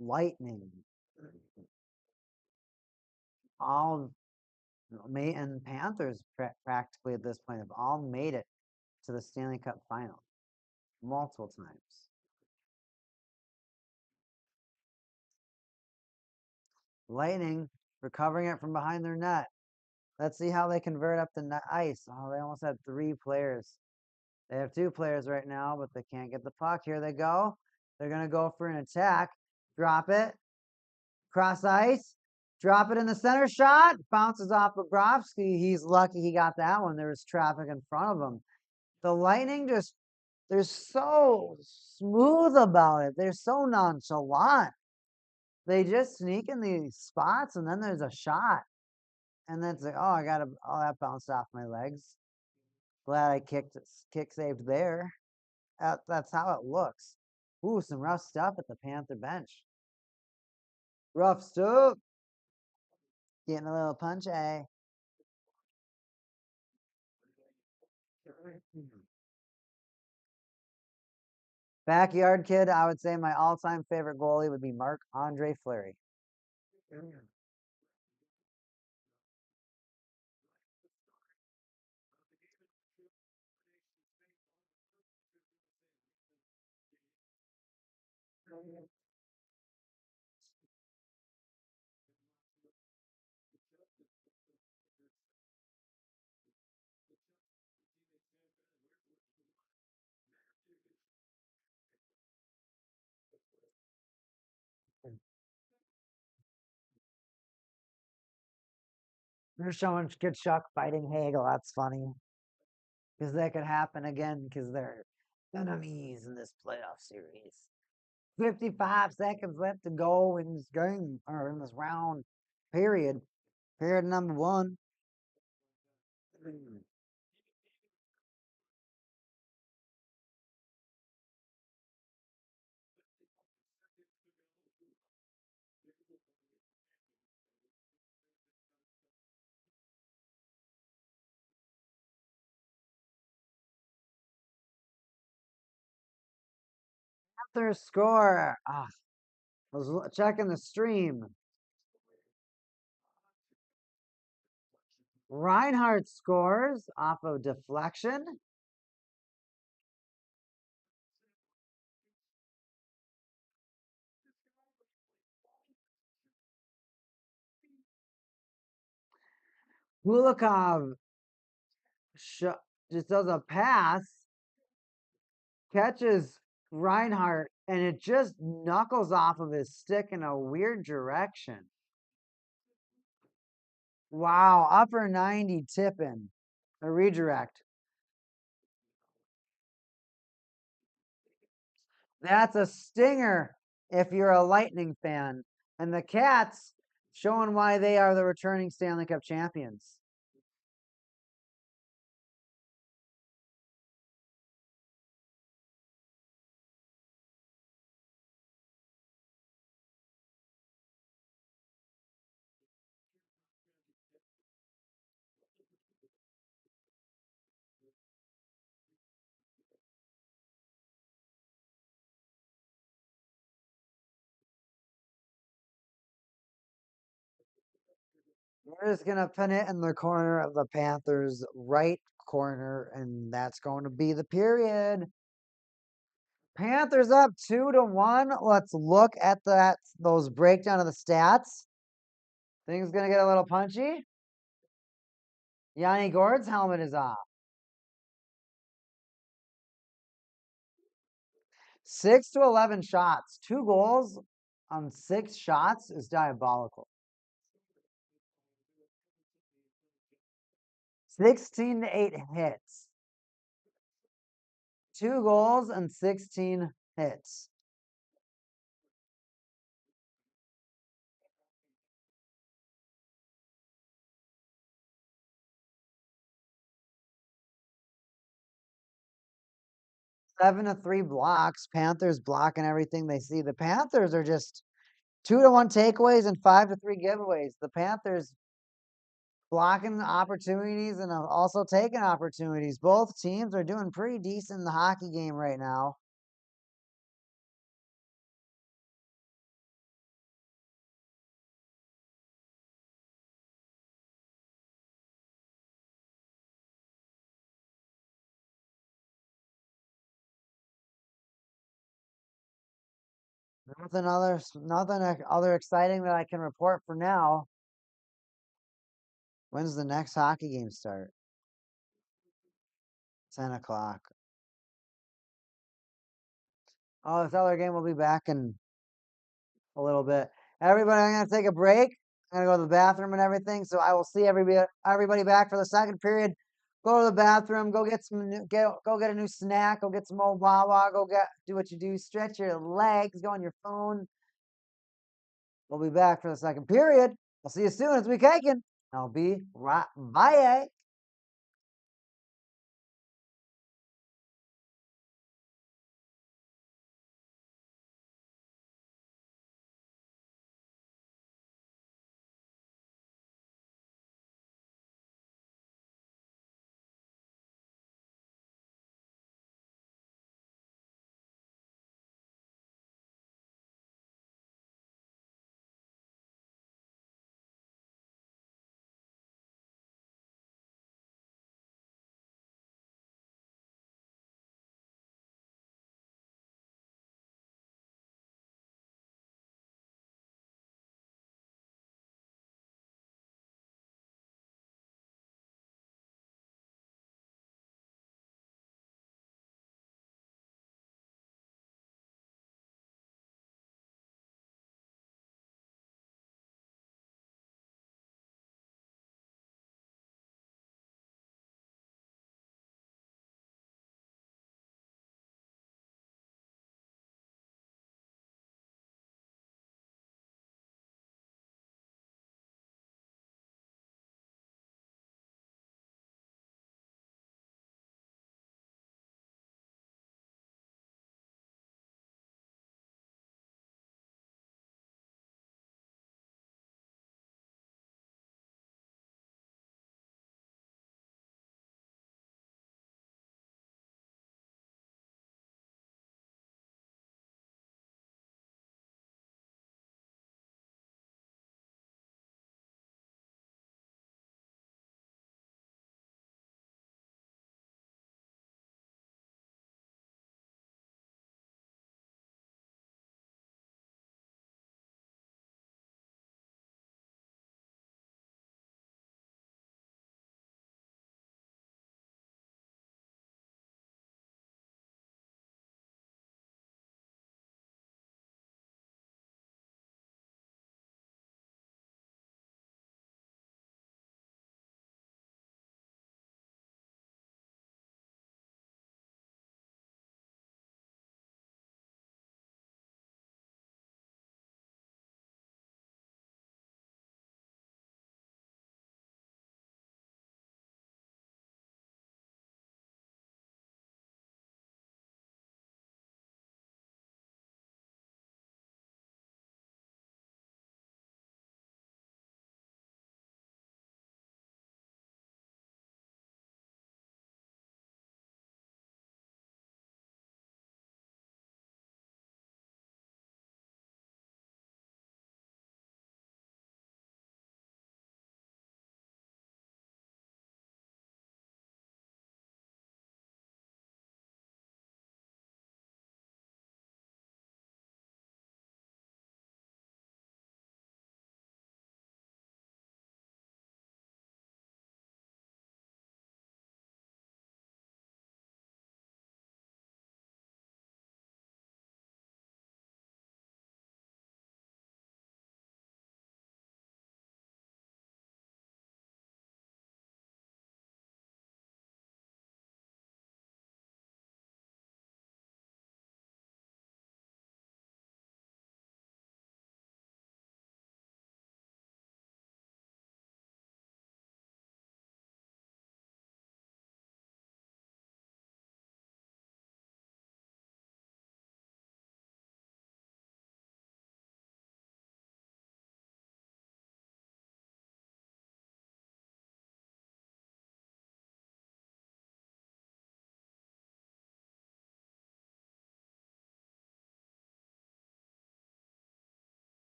[SPEAKER 1] Lightning, all and Panthers practically at this point have all made it to the Stanley Cup final multiple times. Lightning recovering it from behind their net. Let's see how they convert up the ice. Oh, they almost had 3 players. They have 2 players right now, but they can't get the puck. Here they go. They're going to go for an attack. Drop it. Cross ice. Drop it in the center shot. Bounces off Bobrovsky. He's lucky he got that one. There was traffic in front of him. The Lightning they're so smooth about it. They're so nonchalant. They just sneak in these spots, and then there's a shot. And then it's like, oh, that bounced off my legs. Glad I kick saved there. That's how it looks. Ooh, some rough stuff at the Panther bench. Rough stuff. Getting a little punchy. Backyard kid, I would say my all-time favorite goalie would be Marc-Andre Fleury. They're showing Kachuk fighting Hagel. That's funny. Because that could happen again because they're enemies in this playoff series. 55 seconds left to go in this game or in this round. Period. Period number 1. Their score. I was checking the stream. Reinhardt scores off of deflection. Kulikov just does a pass, catches Reinhardt, and it just knuckles off of his stick in a weird direction. Wow, upper 90 tipping. A redirect. That's a stinger if you're a Lightning fan. And the Cats showing why they are the returning Stanley Cup champions. We're just going to pin it in the corner of the Panthers' right corner, and that's going to be the period. Panthers up 2-1. Let's look at those breakdown of the stats. Things going to get a little punchy. Yanni Gord's helmet is off. 6-11 shots. 2 goals on 6 shots is diabolical. 16-8 hits. 2 goals and 16 hits. Seven to 3 blocks. Panthers blocking everything they see. The Panthers are just 2-1 takeaways and 5-3 giveaways. The Panthers blocking opportunities and also taking opportunities. Both teams are doing pretty decent in the hockey game right now. Nothing other exciting that I can report for now. When's the next hockey game start? 10 o'clock. Oh, this other game will be back in a little bit. Everybody, I'm going to take a break. I'm going to go to the bathroom and everything. So I will see everybody back for the second period. Go to the bathroom. Go get go get a new snack. Go get some old Wawa. Do what you do. Stretch your legs. Go on your phone. We'll be back for the second period. I'll see you soon as we can. I'll be right. Bye.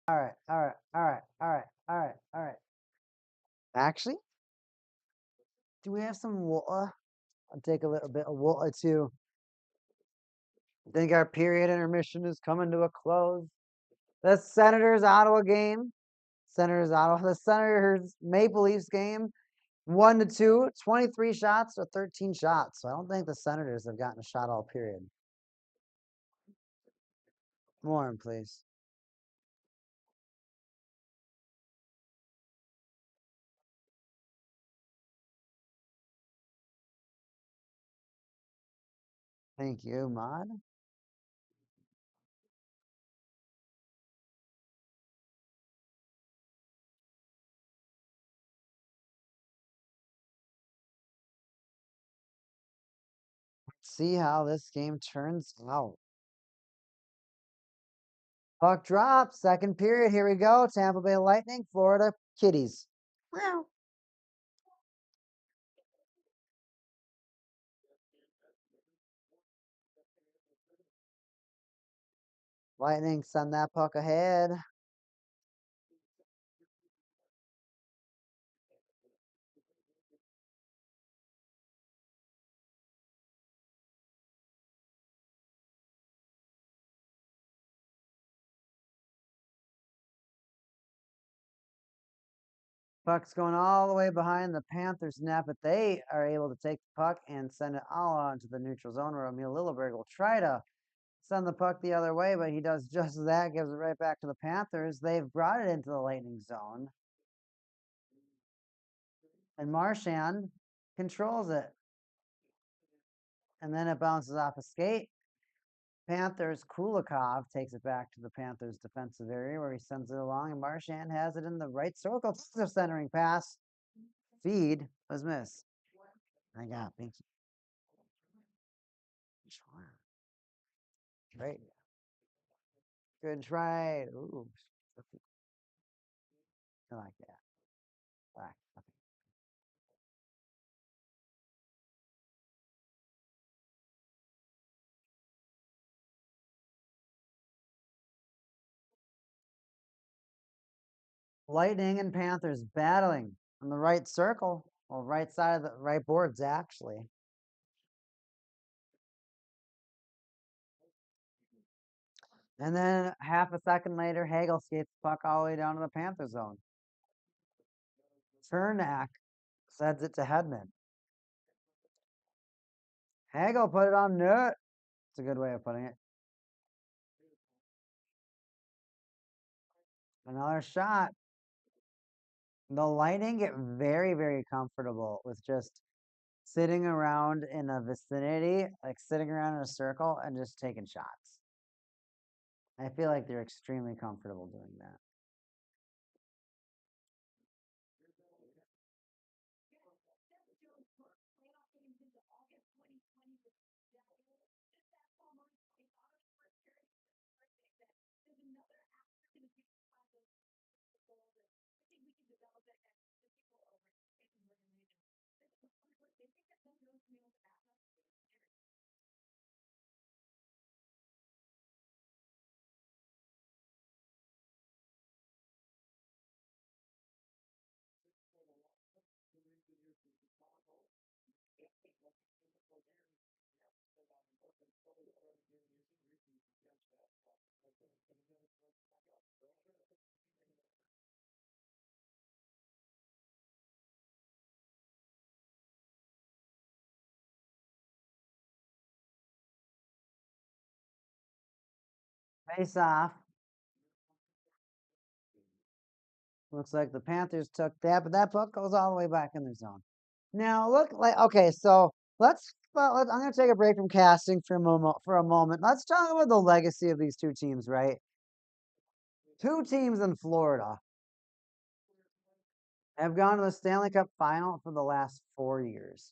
[SPEAKER 1] All right, all right, all right, all right, all right, all right. Actually, do we have some water? I'll take a little bit of water too. I think our period intermission is coming to a close. The Senators Ottawa game. Senators Ottawa. The Senators Maple Leafs game. 1-2, 23 shots or 13 shots. So I don't think the Senators have gotten a shot all period. More, please. Thank you, Mod. Let's see how this game turns out. Puck drop, second period. Here we go. Tampa Bay Lightning, Florida Kitties. Meow. Lightning send that puck ahead. Puck's going all the way behind the Panthers net, but they are able to take the puck and send it all onto the neutral zone where Emil Lilleberg will try to send the puck the other way, but he does just that, gives it right back to the Panthers. They've brought it into the Lightning zone. And Marchand controls it. And then it bounces off a skate. Panthers, Kulikov takes it back to the Panthers defensive area where he sends it along, and Marchand has it in the right circle. The centering pass. Feed was missed. I got Pinky. Right. Good try. Ooh. I like that. All right. Lightning and Panthers battling on the right circle. Well, right side of the right boards, actually. And then half a second later, Hagel skates the puck all the way down to the Panther zone. Cernak sends it to Hedman. Hagel put it on net. It's a good way of putting it. Another shot. The Lightning get very, very comfortable with just sitting around in a vicinity, like sitting around in a circle and just taking shots. I feel like they're extremely comfortable doing that. Face off. Looks like the Panthers took that, but that puck goes all the way back in their zone. Now look like okay, so I'm going to take a break from casting for a moment. Let's talk about the legacy of these two teams, right? Two teams in Florida have gone to the Stanley Cup final for the last 4 years.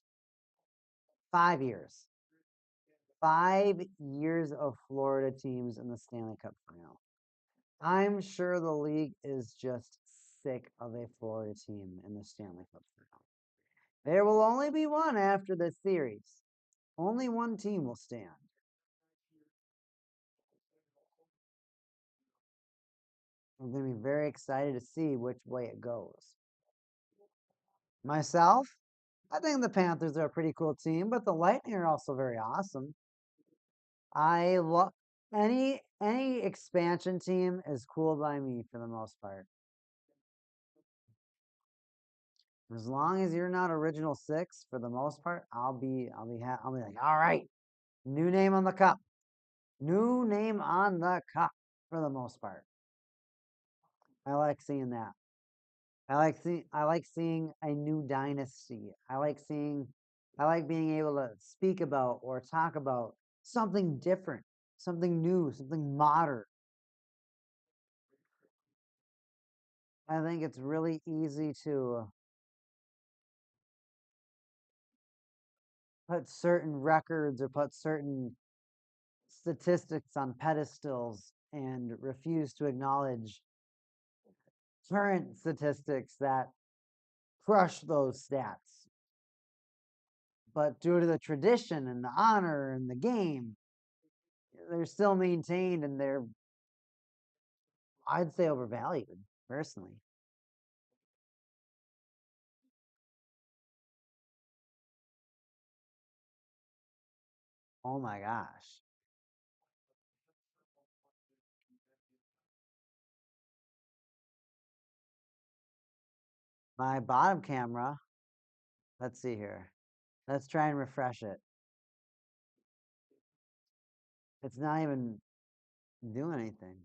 [SPEAKER 1] 5 years. 5 years of Florida teams in the Stanley Cup final. I'm sure the league is just sick of a Florida team in the Stanley Cup final. There will only be one after this series. Only one team will stand. I'm going to be very excited to see which way it goes. Myself, I think the Panthers are a pretty cool team, but the Lightning are also very awesome. I love any expansion team is cool by me for the most part. As long as you're not original six, for the most part, I'll be like, all right, new name on the cup, new name on the cup. For the most part, I like seeing that. I like seeing a new dynasty. I like being able to speak about or talk about something different, something new, something modern. I think it's really easy to put certain records or put certain statistics on pedestals and refuse to acknowledge current statistics that crush those stats. But due to the tradition and the honor and the game, they're still maintained and they're, I'd say, overvalued personally. Oh my gosh. My bottom camera, let's see here. Let's try and refresh it. It's not even doing anything.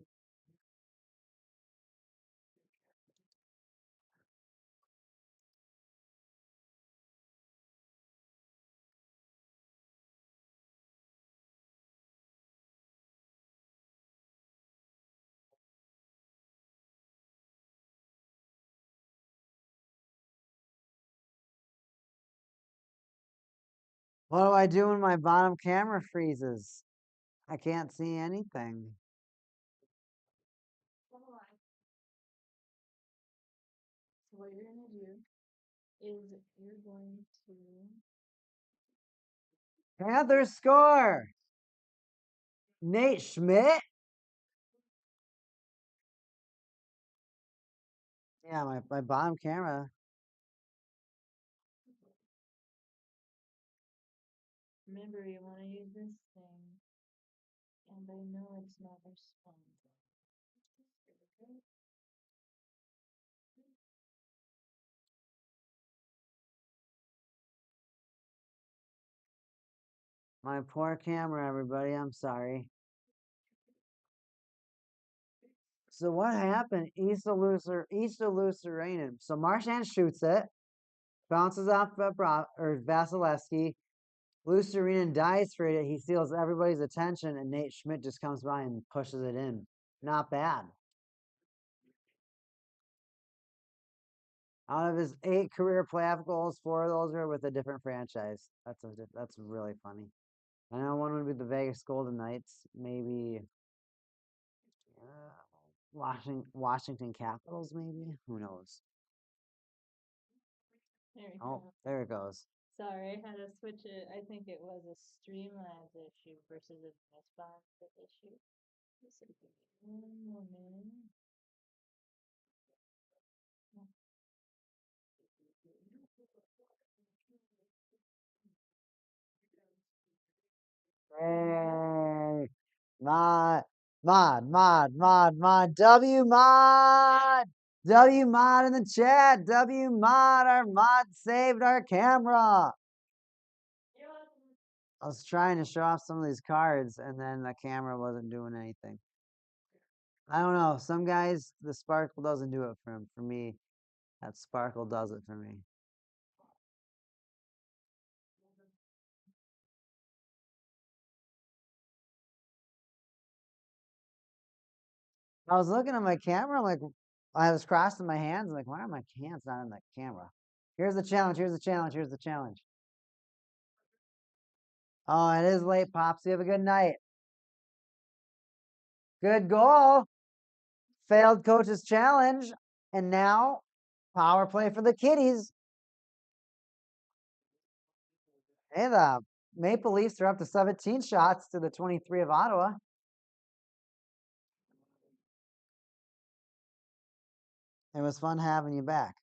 [SPEAKER 1] What do I do when my bottom camera freezes? I can't see anything.
[SPEAKER 2] So what you're gonna do is you're going to
[SPEAKER 1] Panthers score. Nate Schmidt. Yeah, my bottom camera.
[SPEAKER 2] remember you want to use this thing, and I know it's not responding. There we go.
[SPEAKER 1] My poor camera, everybody. I'm sorry. So what happened? East of Luceranian. So Marchand shoots it, bounces off Vasilevsky. Luceranian dies for it. He steals everybody's attention, and Nate Schmidt just comes by and pushes it in. Not bad. Out of his 8 career playoff goals, 4 of those were with a different franchise. That's really funny. I know one would be the Vegas Golden Knights, maybe Washington Capitals, maybe. Who knows?
[SPEAKER 2] There we
[SPEAKER 1] Oh,
[SPEAKER 2] go.
[SPEAKER 1] there it goes.
[SPEAKER 2] Sorry, I had to switch it. I think it was a Streamlabs issue versus a response issue. So give me one moment.
[SPEAKER 1] Hey, mod. W mod in the chat. W mod. Our mod saved our camera. I was trying to show off some of these cards, and then the camera wasn't doing anything. I don't know. Some guys, the sparkle doesn't do it for them. For me, that sparkle does it for me. I was looking at my camera, I'm like, I was crossing my hands. I'm like, why are my hands not in the camera? Here's the challenge. Here's the challenge. Here's the challenge. Oh, it is late, Pops. You have a good night. Good goal. Failed coach's challenge. And now, power play for the Kitties. Hey, the Maple Leafs are up to 17 shots to the 23 of Ottawa. It was fun having you back.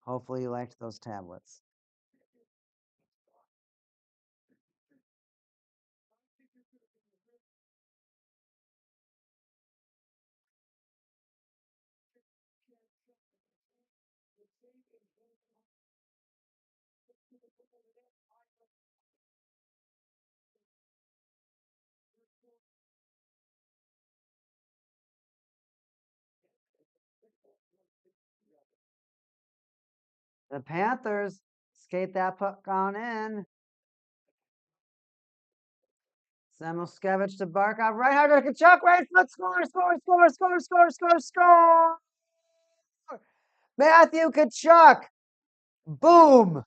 [SPEAKER 1] Hopefully you liked those tablets. The Panthers skate that puck on in. Samuskevich to Barkov. Right hander to Kachuk. Right foot. Score, score, score, score, score, score, score. Matthew Kachuk. Boom.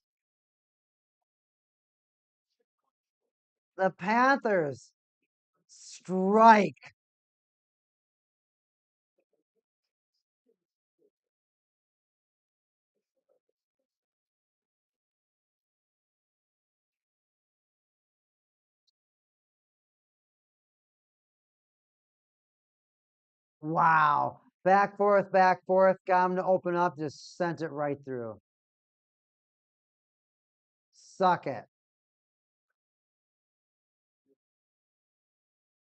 [SPEAKER 1] The Panthers strike. Wow. Back, forth, back, forth. Got him to open up. Just sent it right through. Suck it.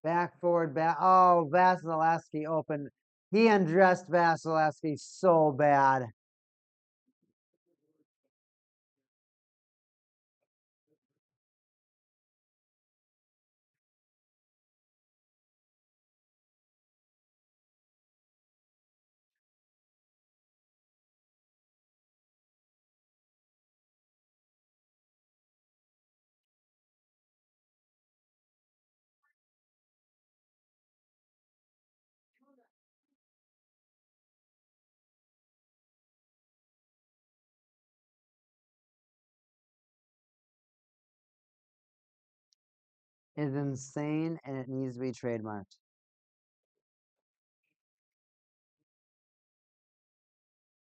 [SPEAKER 1] Back, forward, back. Oh, Vasilevsky opened. He undressed Vasilevsky so bad. It's insane and it needs to be trademarked.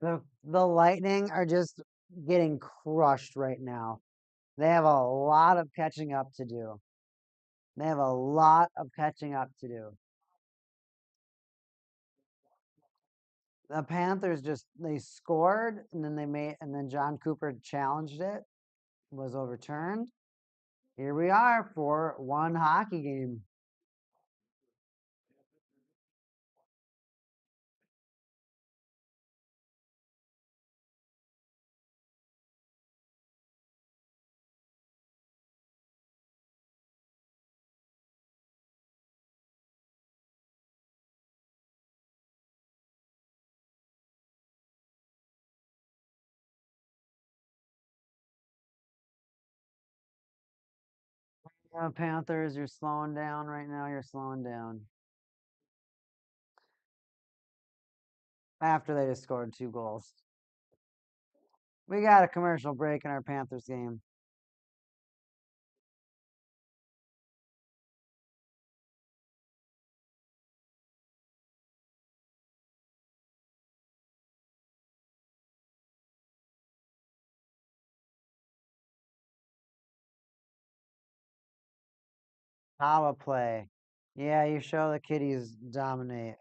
[SPEAKER 1] The Lightning are just getting crushed right now. They have a lot of catching up to do. They have a lot of catching up to do. The Panthers they scored and then John Cooper challenged it, was overturned. Here we are for one hockey game. Panthers, you're slowing down right now. You're slowing down. After they just scored 2 goals. We got a commercial break in our Panthers game. Power play. Yeah, you show the kiddies dominate.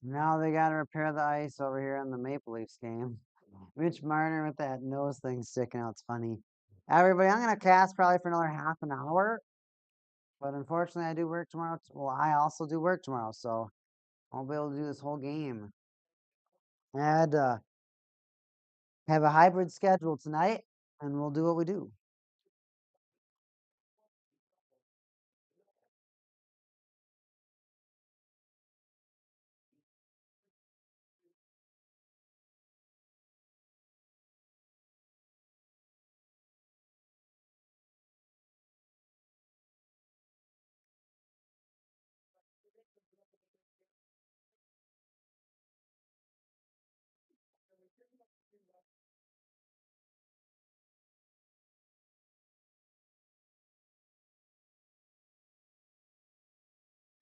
[SPEAKER 1] Now they got to repair the ice over here in the Maple Leafs game. Mitch Marner with that nose thing sticking out. It's funny. Everybody, I'm gonna cast probably for another half an hour. But unfortunately, I do work tomorrow. Well, I also do work tomorrow, so I won't be able to do this whole game. I had to have a hybrid schedule tonight, and we'll do what we do.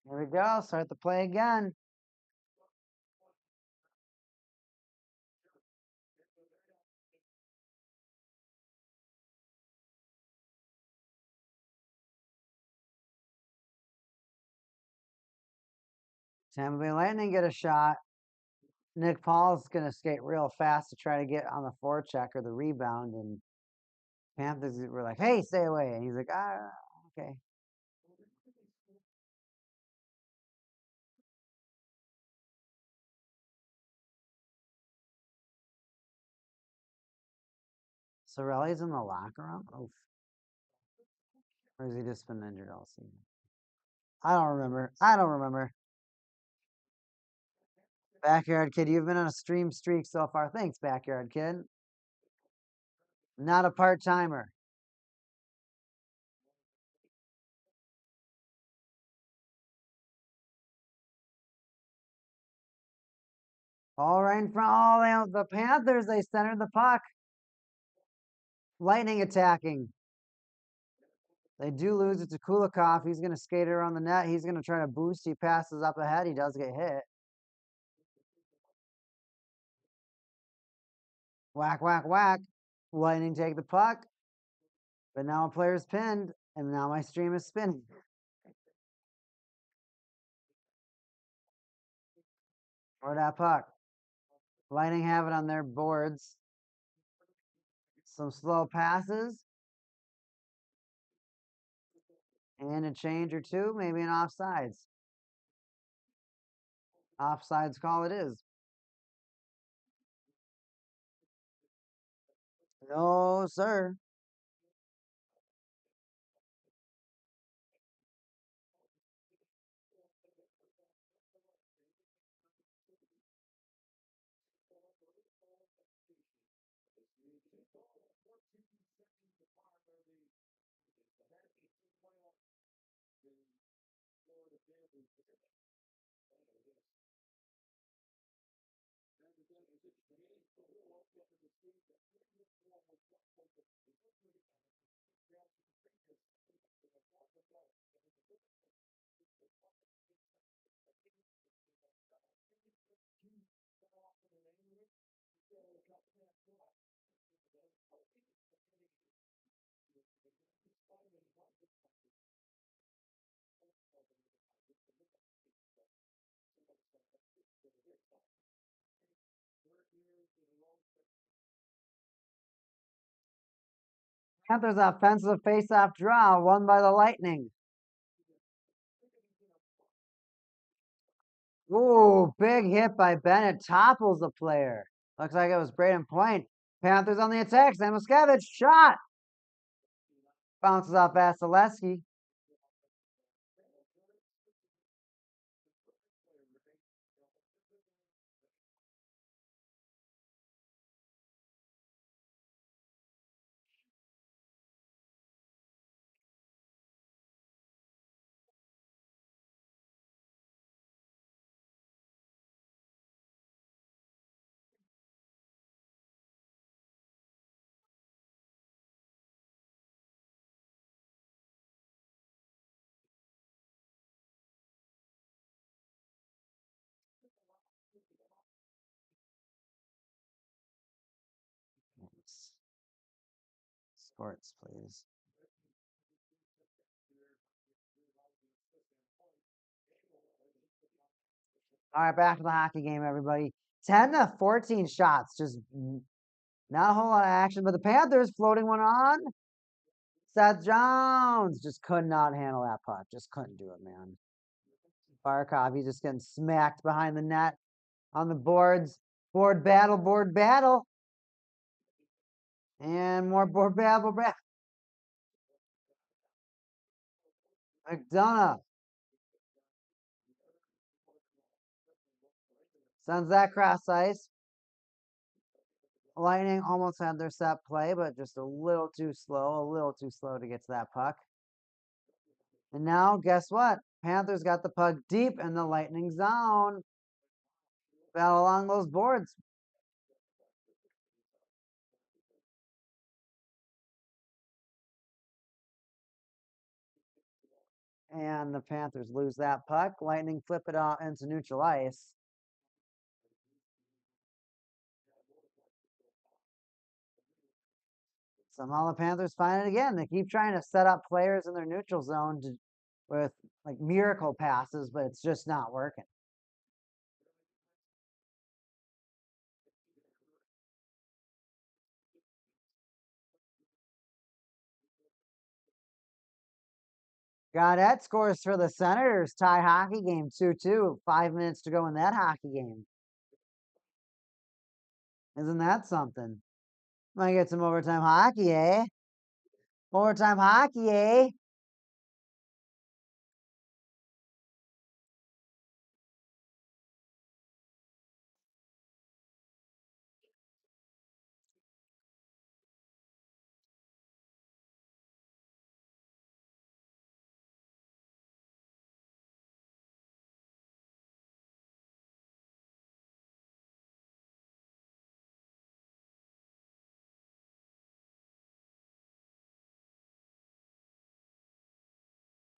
[SPEAKER 1] Here we go. Start the play again. Tampa Bay Lightning get a shot. Nick Paul's gonna skate real fast to try to get on the forecheck or the rebound, and Panthers were like, "Hey, stay away!" And he's like, "Ah, okay." Sorelli's in the locker room. Oof. Or has he just been injured all season? I don't remember. I don't remember. Backyard Kid, you've been on a stream streak so far. Thanks, Backyard Kid. Not a part timer. All right in front. Oh, the Panthers, they centered the puck. Lightning attacking. They do lose it to Kulikov. He's going to skate it around the net. He's going to try to boost. He passes up ahead. He does get hit. Whack, whack, whack. Lightning take the puck. But now a player's pinned, and now my stream is spinning. Or that puck. Lightning have it on their boards. Some slow passes. And a change or two, maybe an offsides. Offsides call it is. No, sir. Panthers offensive face-off draw won by the Lightning. Ooh, big hit by Bennett. Topples the player. Looks like it was Braden Point. Panthers on the attack. Samoskevich shot. Bounces off Vasilevsky. Sports, please. All right, back to the hockey game, everybody. 10 to 14 shots. Just Not a whole lot of action, but the Panthers floating one on. Seth Jones just could not handle that puck. Just couldn't do it, man. Barkov, he's just getting smacked behind the net on the boards. Board battle, board battle. And more board battle, board battle. McDonough sends that cross ice. Lightning almost had their set play, but just a little too slow to get to that puck. And now, guess what? Panthers got the puck deep in the Lightning zone. Battle along those boards. And the Panthers lose that puck. Lightning flip it out into neutral ice. Somehow the Panthers find it again. They keep trying to set up players in their neutral zone with like miracle passes, but it's just not working. Gaudette scores for the Senators. Tie hockey game 2-2. 5 minutes to go in that hockey game. Isn't that something? Might get some overtime hockey, eh? Overtime hockey, eh?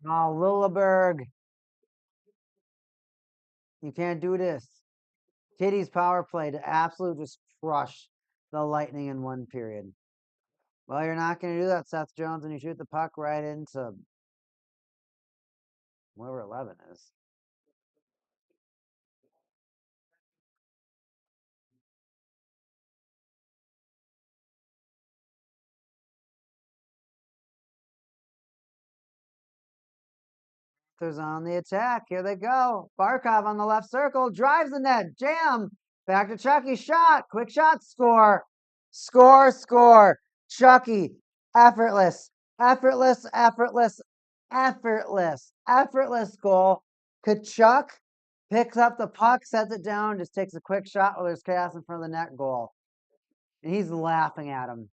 [SPEAKER 1] Oh, Lilleberg. You can't do this. Kitty's power play to absolutely just crush the Lightning in one period. Well, you're not going to do that, Seth Jones, and you shoot the puck right into wherever 11 is. Panthers on the attack. Here they go. Barkov on the left circle, drives the net, jam. Back to Chucky, shot, quick shot, score. Score. Chucky, effortless goal. Kachuk picks up the puck, sets it down, just takes a quick shot while there's chaos in front of the net goal. And he's laughing at him.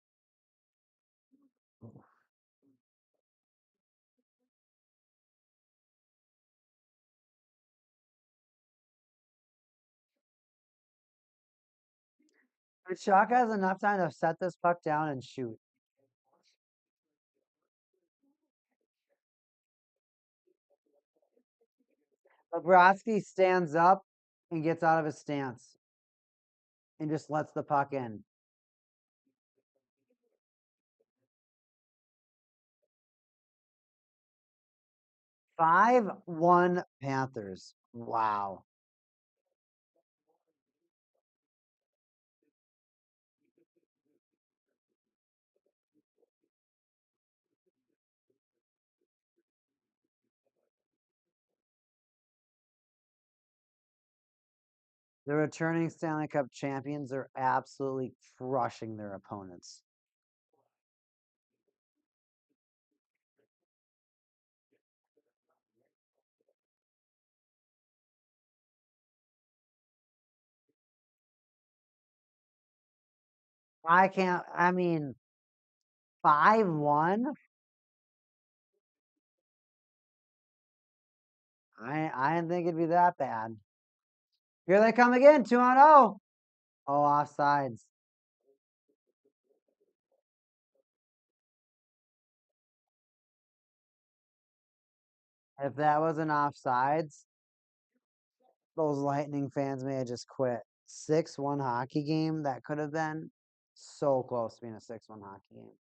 [SPEAKER 1] Kachuk has enough time to set this puck down and shoot. Bobrovsky stands up and gets out of his stance and just lets the puck in. 5-1 Panthers. Wow. The returning Stanley Cup champions are absolutely crushing their opponents. I mean, 5-1? I didn't think it'd be that bad. Here they come again, 2-0. Oh, offsides. If that wasn't offsides, those Lightning fans may have just quit. 6-1 hockey game, that could have been so close to being a 6-1 hockey game.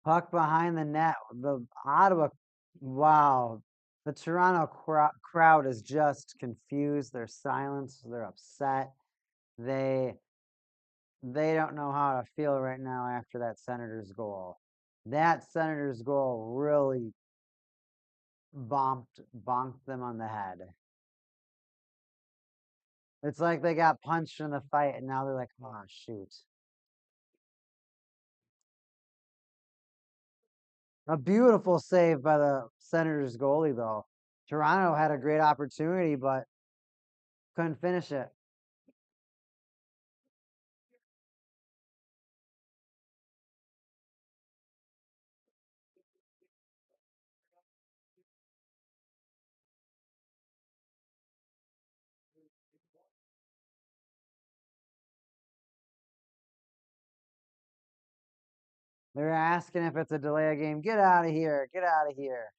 [SPEAKER 1] Puck behind the net. The Ottawa, wow. The Toronto crowd is just confused. They're silenced. They're upset. They they don't know how to feel right now after that Senators goal. That Senators goal really bonked them on the head. It's like they got punched in the fight and now they're like, oh shoot. A beautiful save by the Senators goalie though. Toronto had a great opportunity but couldn't finish it. They're asking if it's a delay of game. Get out of here. Get out of here.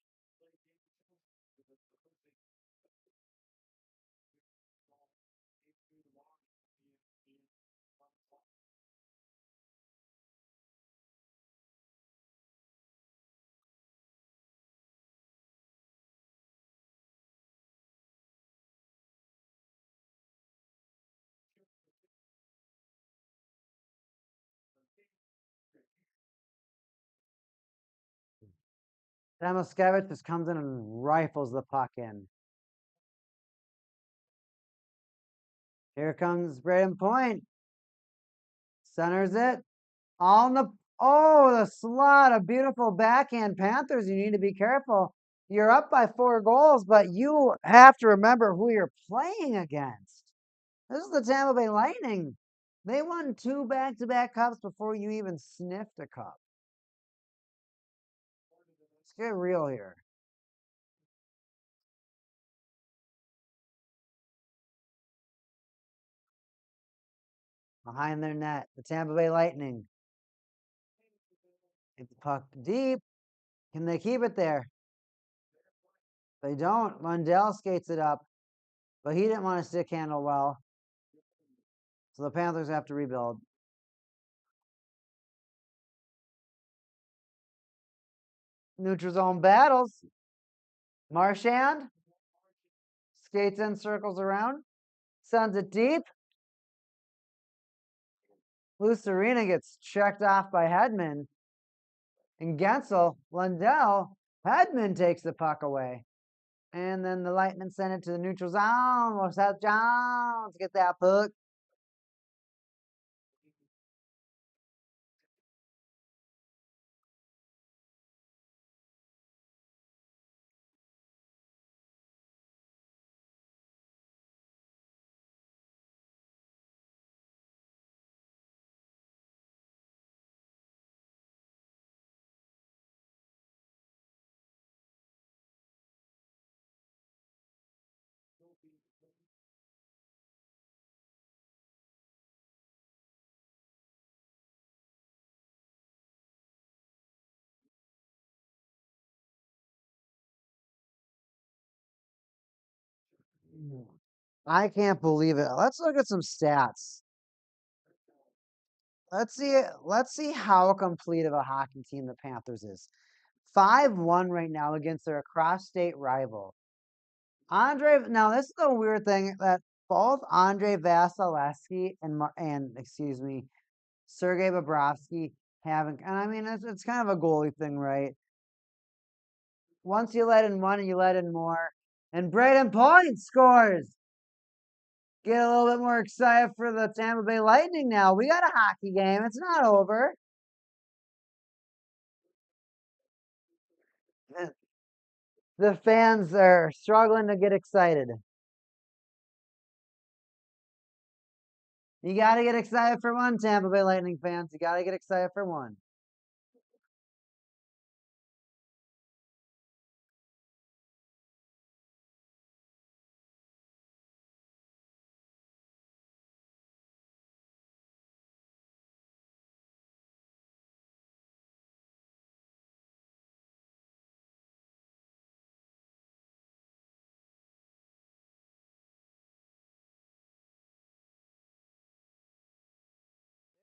[SPEAKER 1] Samoskevich just comes in and rifles the puck in. Here comes Braden Point. Centers it. On the the slot, a beautiful backhand. Panthers, you need to be careful. You're up by 4 goals, but you have to remember who you're playing against. This is the Tampa Bay Lightning. They won 2 back-to-back cups before you even sniffed a cup. Let's get real here. Behind their net, the Tampa Bay Lightning. Get the puck deep. Can they keep it there? They don't. Lundell skates it up, but he didn't want to stick handle well. So the Panthers have to rebuild. Neutral zone battles. Marchand skates in, circles around, sends it deep. Lucerina gets checked off by Hedman. And Gensel, Lundell, Hedman takes the puck away. And then the Lightning send it to the neutral zone. What's that, Jones? Get that puck. I can't believe it. Let's look at some stats. Let's see how complete of a hockey team the Panthers is. 5-1 right now against their cross-state rival. Now this is a weird thing that both Andre Vasilevsky and excuse me, Sergei Bobrovsky haven't, and I mean it's kind of a goalie thing, right? Once you let in one and you let in more, and Braden Point scores. Get a little bit more excited for the Tampa Bay Lightning now. We got a hockey game. It's not over. The fans are struggling to get excited. You got to get excited for one, Tampa Bay Lightning fans. You got to get excited for one.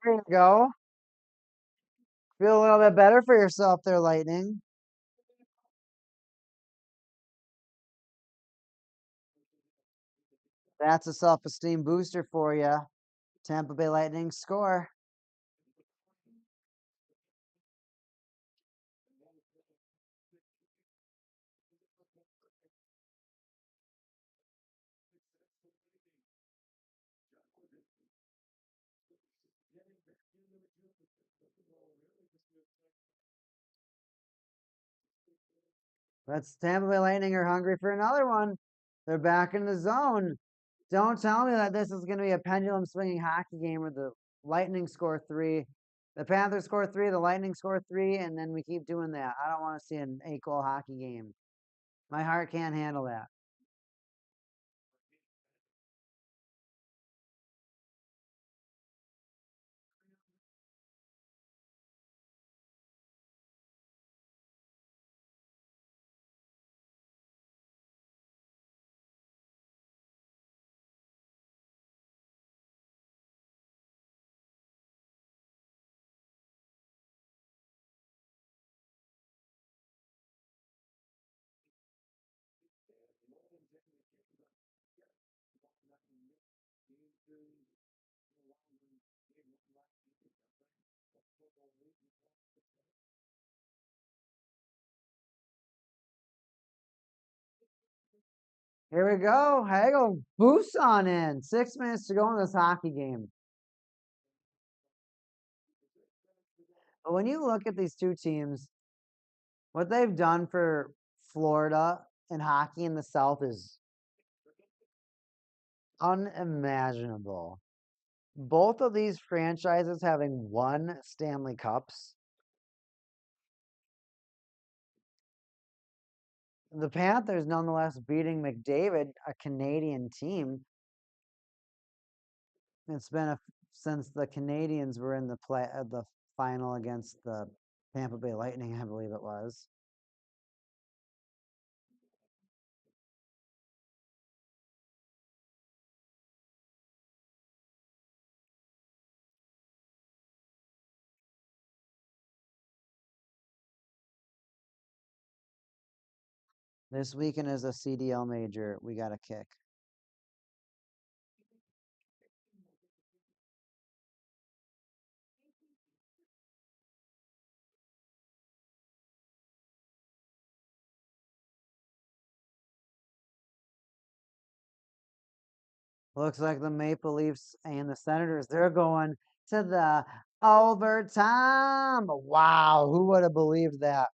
[SPEAKER 1] There you go. Feel a little bit better for yourself there, Lightning. That's a self-esteem booster for you. Tampa Bay Lightning score. That's Tampa Bay Lightning are hungry for another one. They're back in the zone. Don't tell me that this is going to be a pendulum swinging hockey game where the Lightning score 3, the Panthers score 3, the Lightning score 3, and then we keep doing that. I don't want to see an 8-goal hockey game. My heart can't handle that. Here we go. Hagel boosts on in. 6 minutes to go in this hockey game. But when you look at these two teams, what they've done for Florida and hockey in the South is unimaginable. Both of these franchises having won Stanley Cups. The Panthers, nonetheless, beating McDavid, a Canadian team. It's been since the Canadians were in the final against the Tampa Bay Lightning, I believe it was. This weekend is a CDL major. We got a kick. Looks like the Maple Leafs and the Senators, they're going to the overtime. Wow, who would have believed that?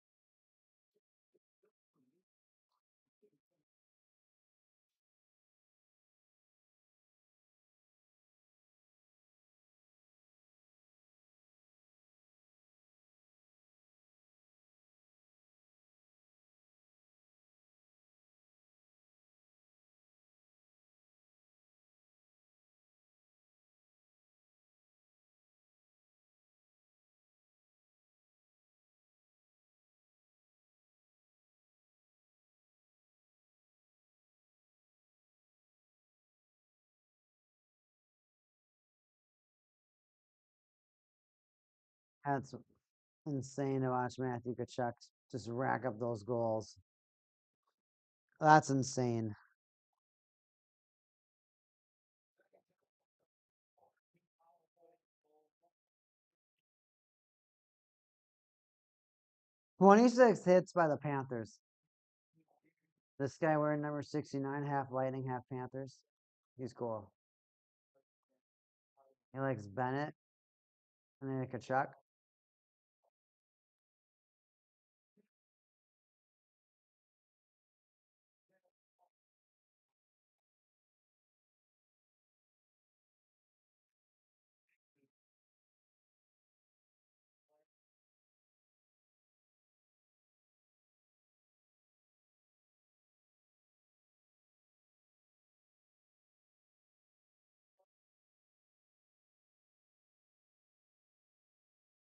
[SPEAKER 1] That's insane to watch Matthew Tkachuk just rack up those goals. That's insane. 26 hits by the Panthers. This guy wearing number 69, half Lightning, half Panthers. He's cool. He likes Bennett and then Tkachuk.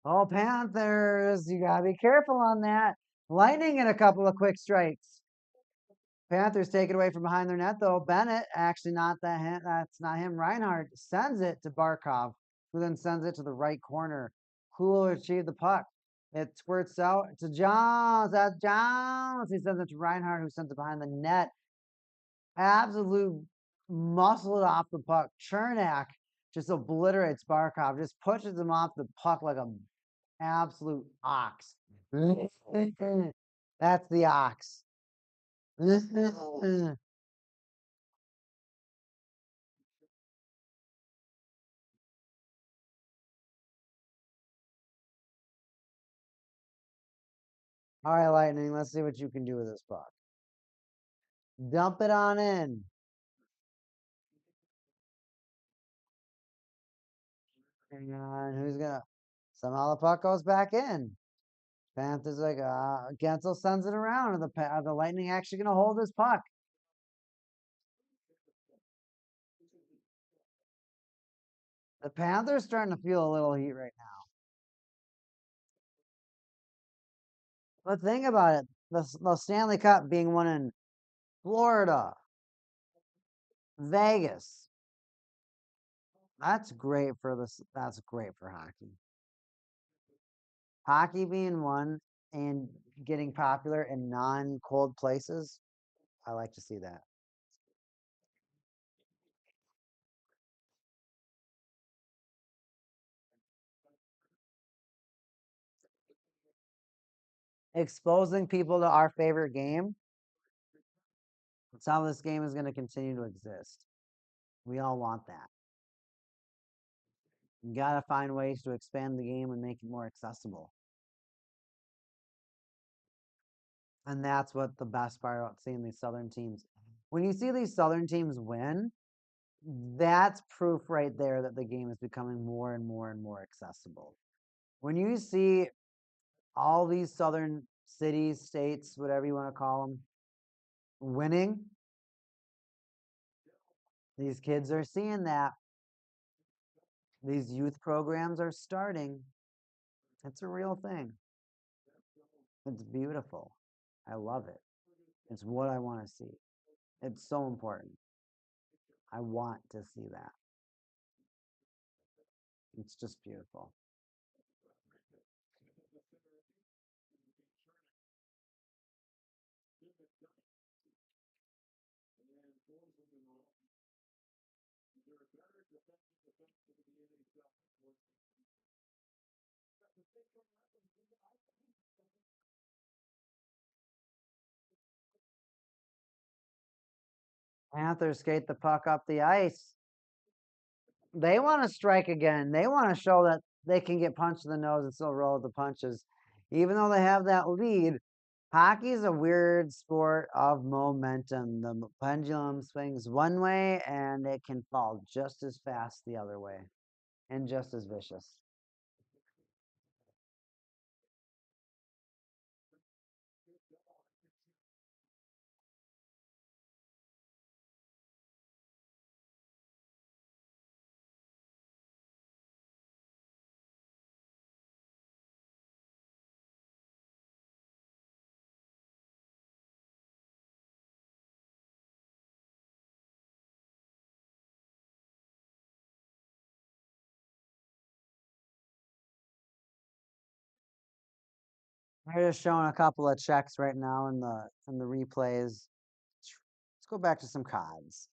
[SPEAKER 1] Oh, Panthers, you gotta be careful on that. Lightning in a couple of quick strikes. Panthers take it away from behind their net, though. Bennett, actually not that. That's not him. Reinhardt sends it to Barkov, who then sends it to the right corner. Who will retrieve the puck? It squirts out to Jones. That's Jones. He sends it to Reinhardt, who sends it behind the net. Absolute muscle it off the puck. Chernak just obliterates Barkov, just pushes him off the puck like a absolute ox. That's the ox. All right, Lightning, let's see what you can do with this puck. Dump it on in. And who's gonna somehow the puck goes back in. Panthers like Gensel sends it around. Are the Lightning actually gonna hold this puck? The Panthers starting to feel a little heat right now. But think about it. The Stanley Cup being won in Florida, Vegas. That's great for this. That's great for hockey. Hockey being won and getting popular in non-cold places. I like to see that. Exposing people to our favorite game. That's how this game is going to continue to exist. We all want that. You got to find ways to expand the game and make it more accessible. And that's what the best part about seeing these Southern teams. When you see these Southern teams win, that's proof right there that the game is becoming more and more and more accessible. When you see all these Southern cities, states, whatever you want to call them, winning, these kids are seeing that. These youth programs are starting. It's a real thing. It's beautiful. I love it. It's what I want to see. It's so important. I want to see that. It's just beautiful. Panthers skate the puck up the ice. They want to strike again. They want to show that they can get punched in the nose and still roll with the punches. Even though they have that lead, hockey is a weird sport of momentum. The pendulum swings one way and it can fall just as fast the other way and just as vicious. They're just showing a couple of checks right now in the replays. Let's go back to some cards.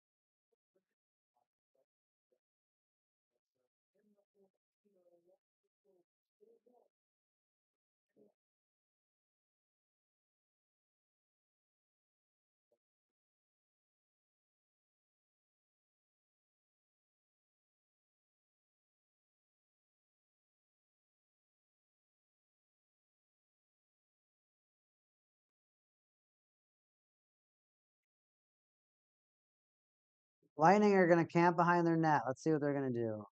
[SPEAKER 1] Lightning are going to camp behind their net. Let's see what they're going to do.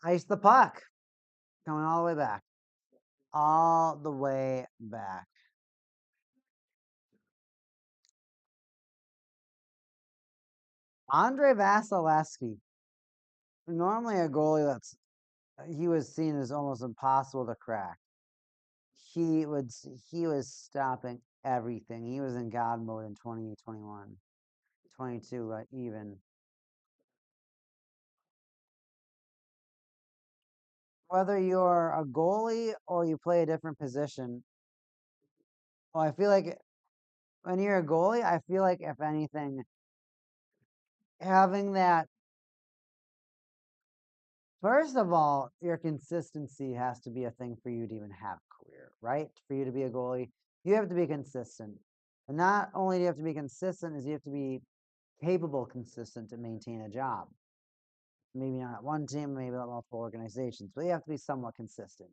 [SPEAKER 1] Ice the puck. Coming all the way back. All the way back. Andre Vasilevsky. Normally a goalie he was seen as almost impossible to crack. He would he was stopping everything. He was in God mode in 2021, 22 even. whether you're a goalie or you play a different position, well, I feel like when you're a goalie, I feel like if anything, having that, first of all, your consistency has to be a thing for you to even have a career, right? For you to be a goalie, you have to be consistent. And not only do you have to be consistent, is you have to be capable, consistent to maintain a job. Maybe not at one team, maybe not multiple organizations, but you have to be somewhat consistent.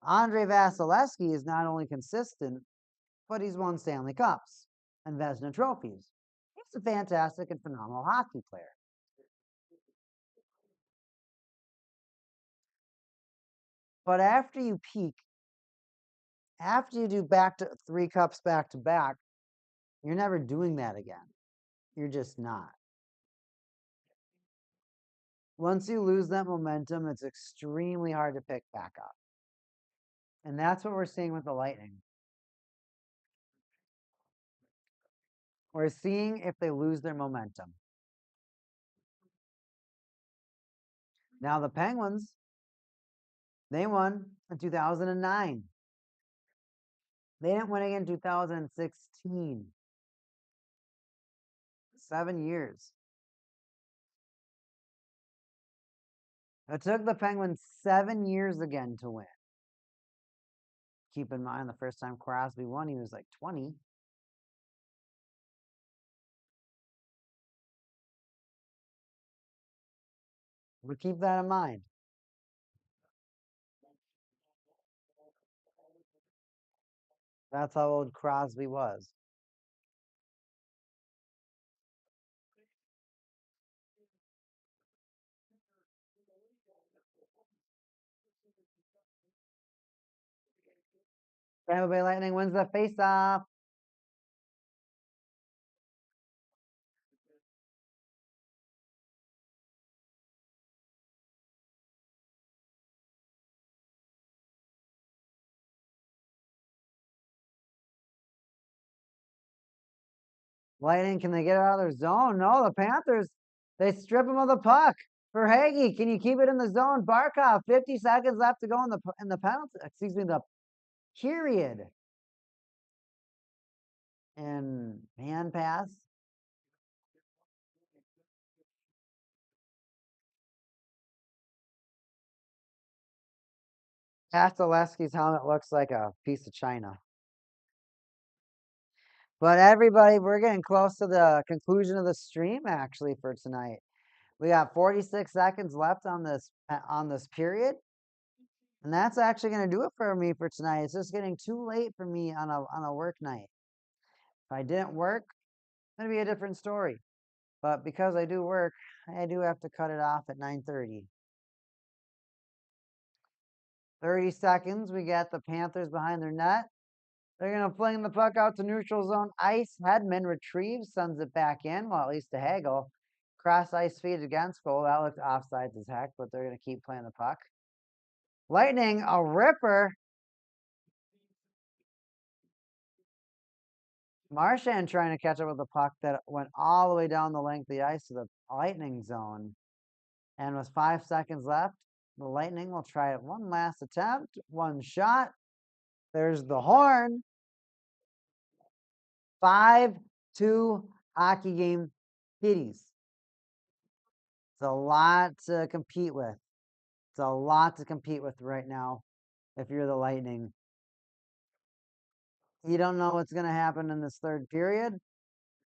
[SPEAKER 1] Andre Vasilevsky is not only consistent, but he's won Stanley Cups and Vezina trophies. He's a fantastic and phenomenal hockey player. But after you peak, after you do back to 3 cups back to back, you're never doing that again. You're just not. Once you lose that momentum, it's extremely hard to pick back up. And that's what we're seeing with the Lightning. We're seeing if they lose their momentum. Now, the Penguins, they won in 2009. They didn't win again in 2016. 7 years. It took the Penguins 7 years again to win. Keep in mind, the first time Crosby won, he was like 20. But keep that in mind. That's how old Crosby was. Tampa Bay Lightning wins the faceoff. Lightning, can they get it out of their zone? No, the Panthers, they strip him of the puck. For Hagee, can you keep it in the zone? Barkov, 50 seconds left to go in the penalty. Excuse me, the period. And hand pass. Vasilevsky's helmet looks like a piece of china. But everybody, we're getting close to the conclusion of the stream actually for tonight. We got 46 seconds left on this period. And that's actually going to do it for me for tonight. It's just getting too late for me on a work night. If I didn't work, it'd be a different story. But because I do work, I do have to cut it off at 9:30. 30 seconds. We got the Panthers behind their net. They're going to fling the puck out to neutral zone ice. Hedman retrieves, sends it back in. Well, at least to Hagel. Cross ice feed against goal. That looked offsides as heck, but they're going to keep playing the puck. Lightning, a ripper. Marchand trying to catch up with the puck that went all the way down the length of the ice to the Lightning zone. And with 5 seconds left, the Lightning will try it one last attempt. One shot. There's the horn. 5-2 hockey game kitties. It's a lot to compete with. It's a lot to compete with right now if you're the Lightning. You don't know what's going to happen in this third period,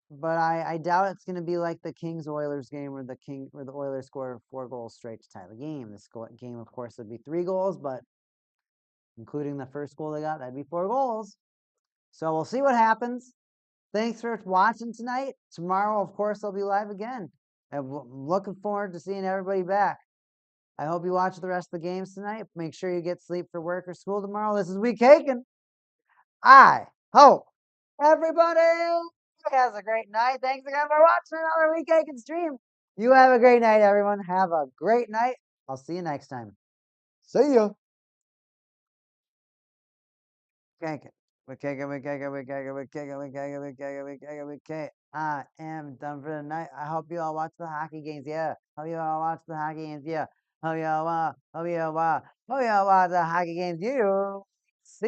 [SPEAKER 1] but I doubt it's going to be like the Kings-Oilers game where the Oilers score 4 goals straight to tie the game. This game, of course, would be 3 goals, but including the first goal they got, that'd be 4 goals. So we'll see what happens. Thanks for watching tonight. Tomorrow, of course, I'll be live again. I'm looking forward to seeing everybody back. I hope you watch the rest of the games tonight. Make sure you get sleep for work or school tomorrow. This is Week Haken. I hope everybody has a great night. Thanks again for watching another Week Haken stream. You have a great night, everyone. Have a great night. I'll see you next time. See ya. Haken. I am done for the night. I hope you all watch the hockey games. Yeah. Hope you all watch the hockey games. Yeah. Oh yeah, wow. Oh yeah, wow. Oh yeah, wow. The hockey games. You see.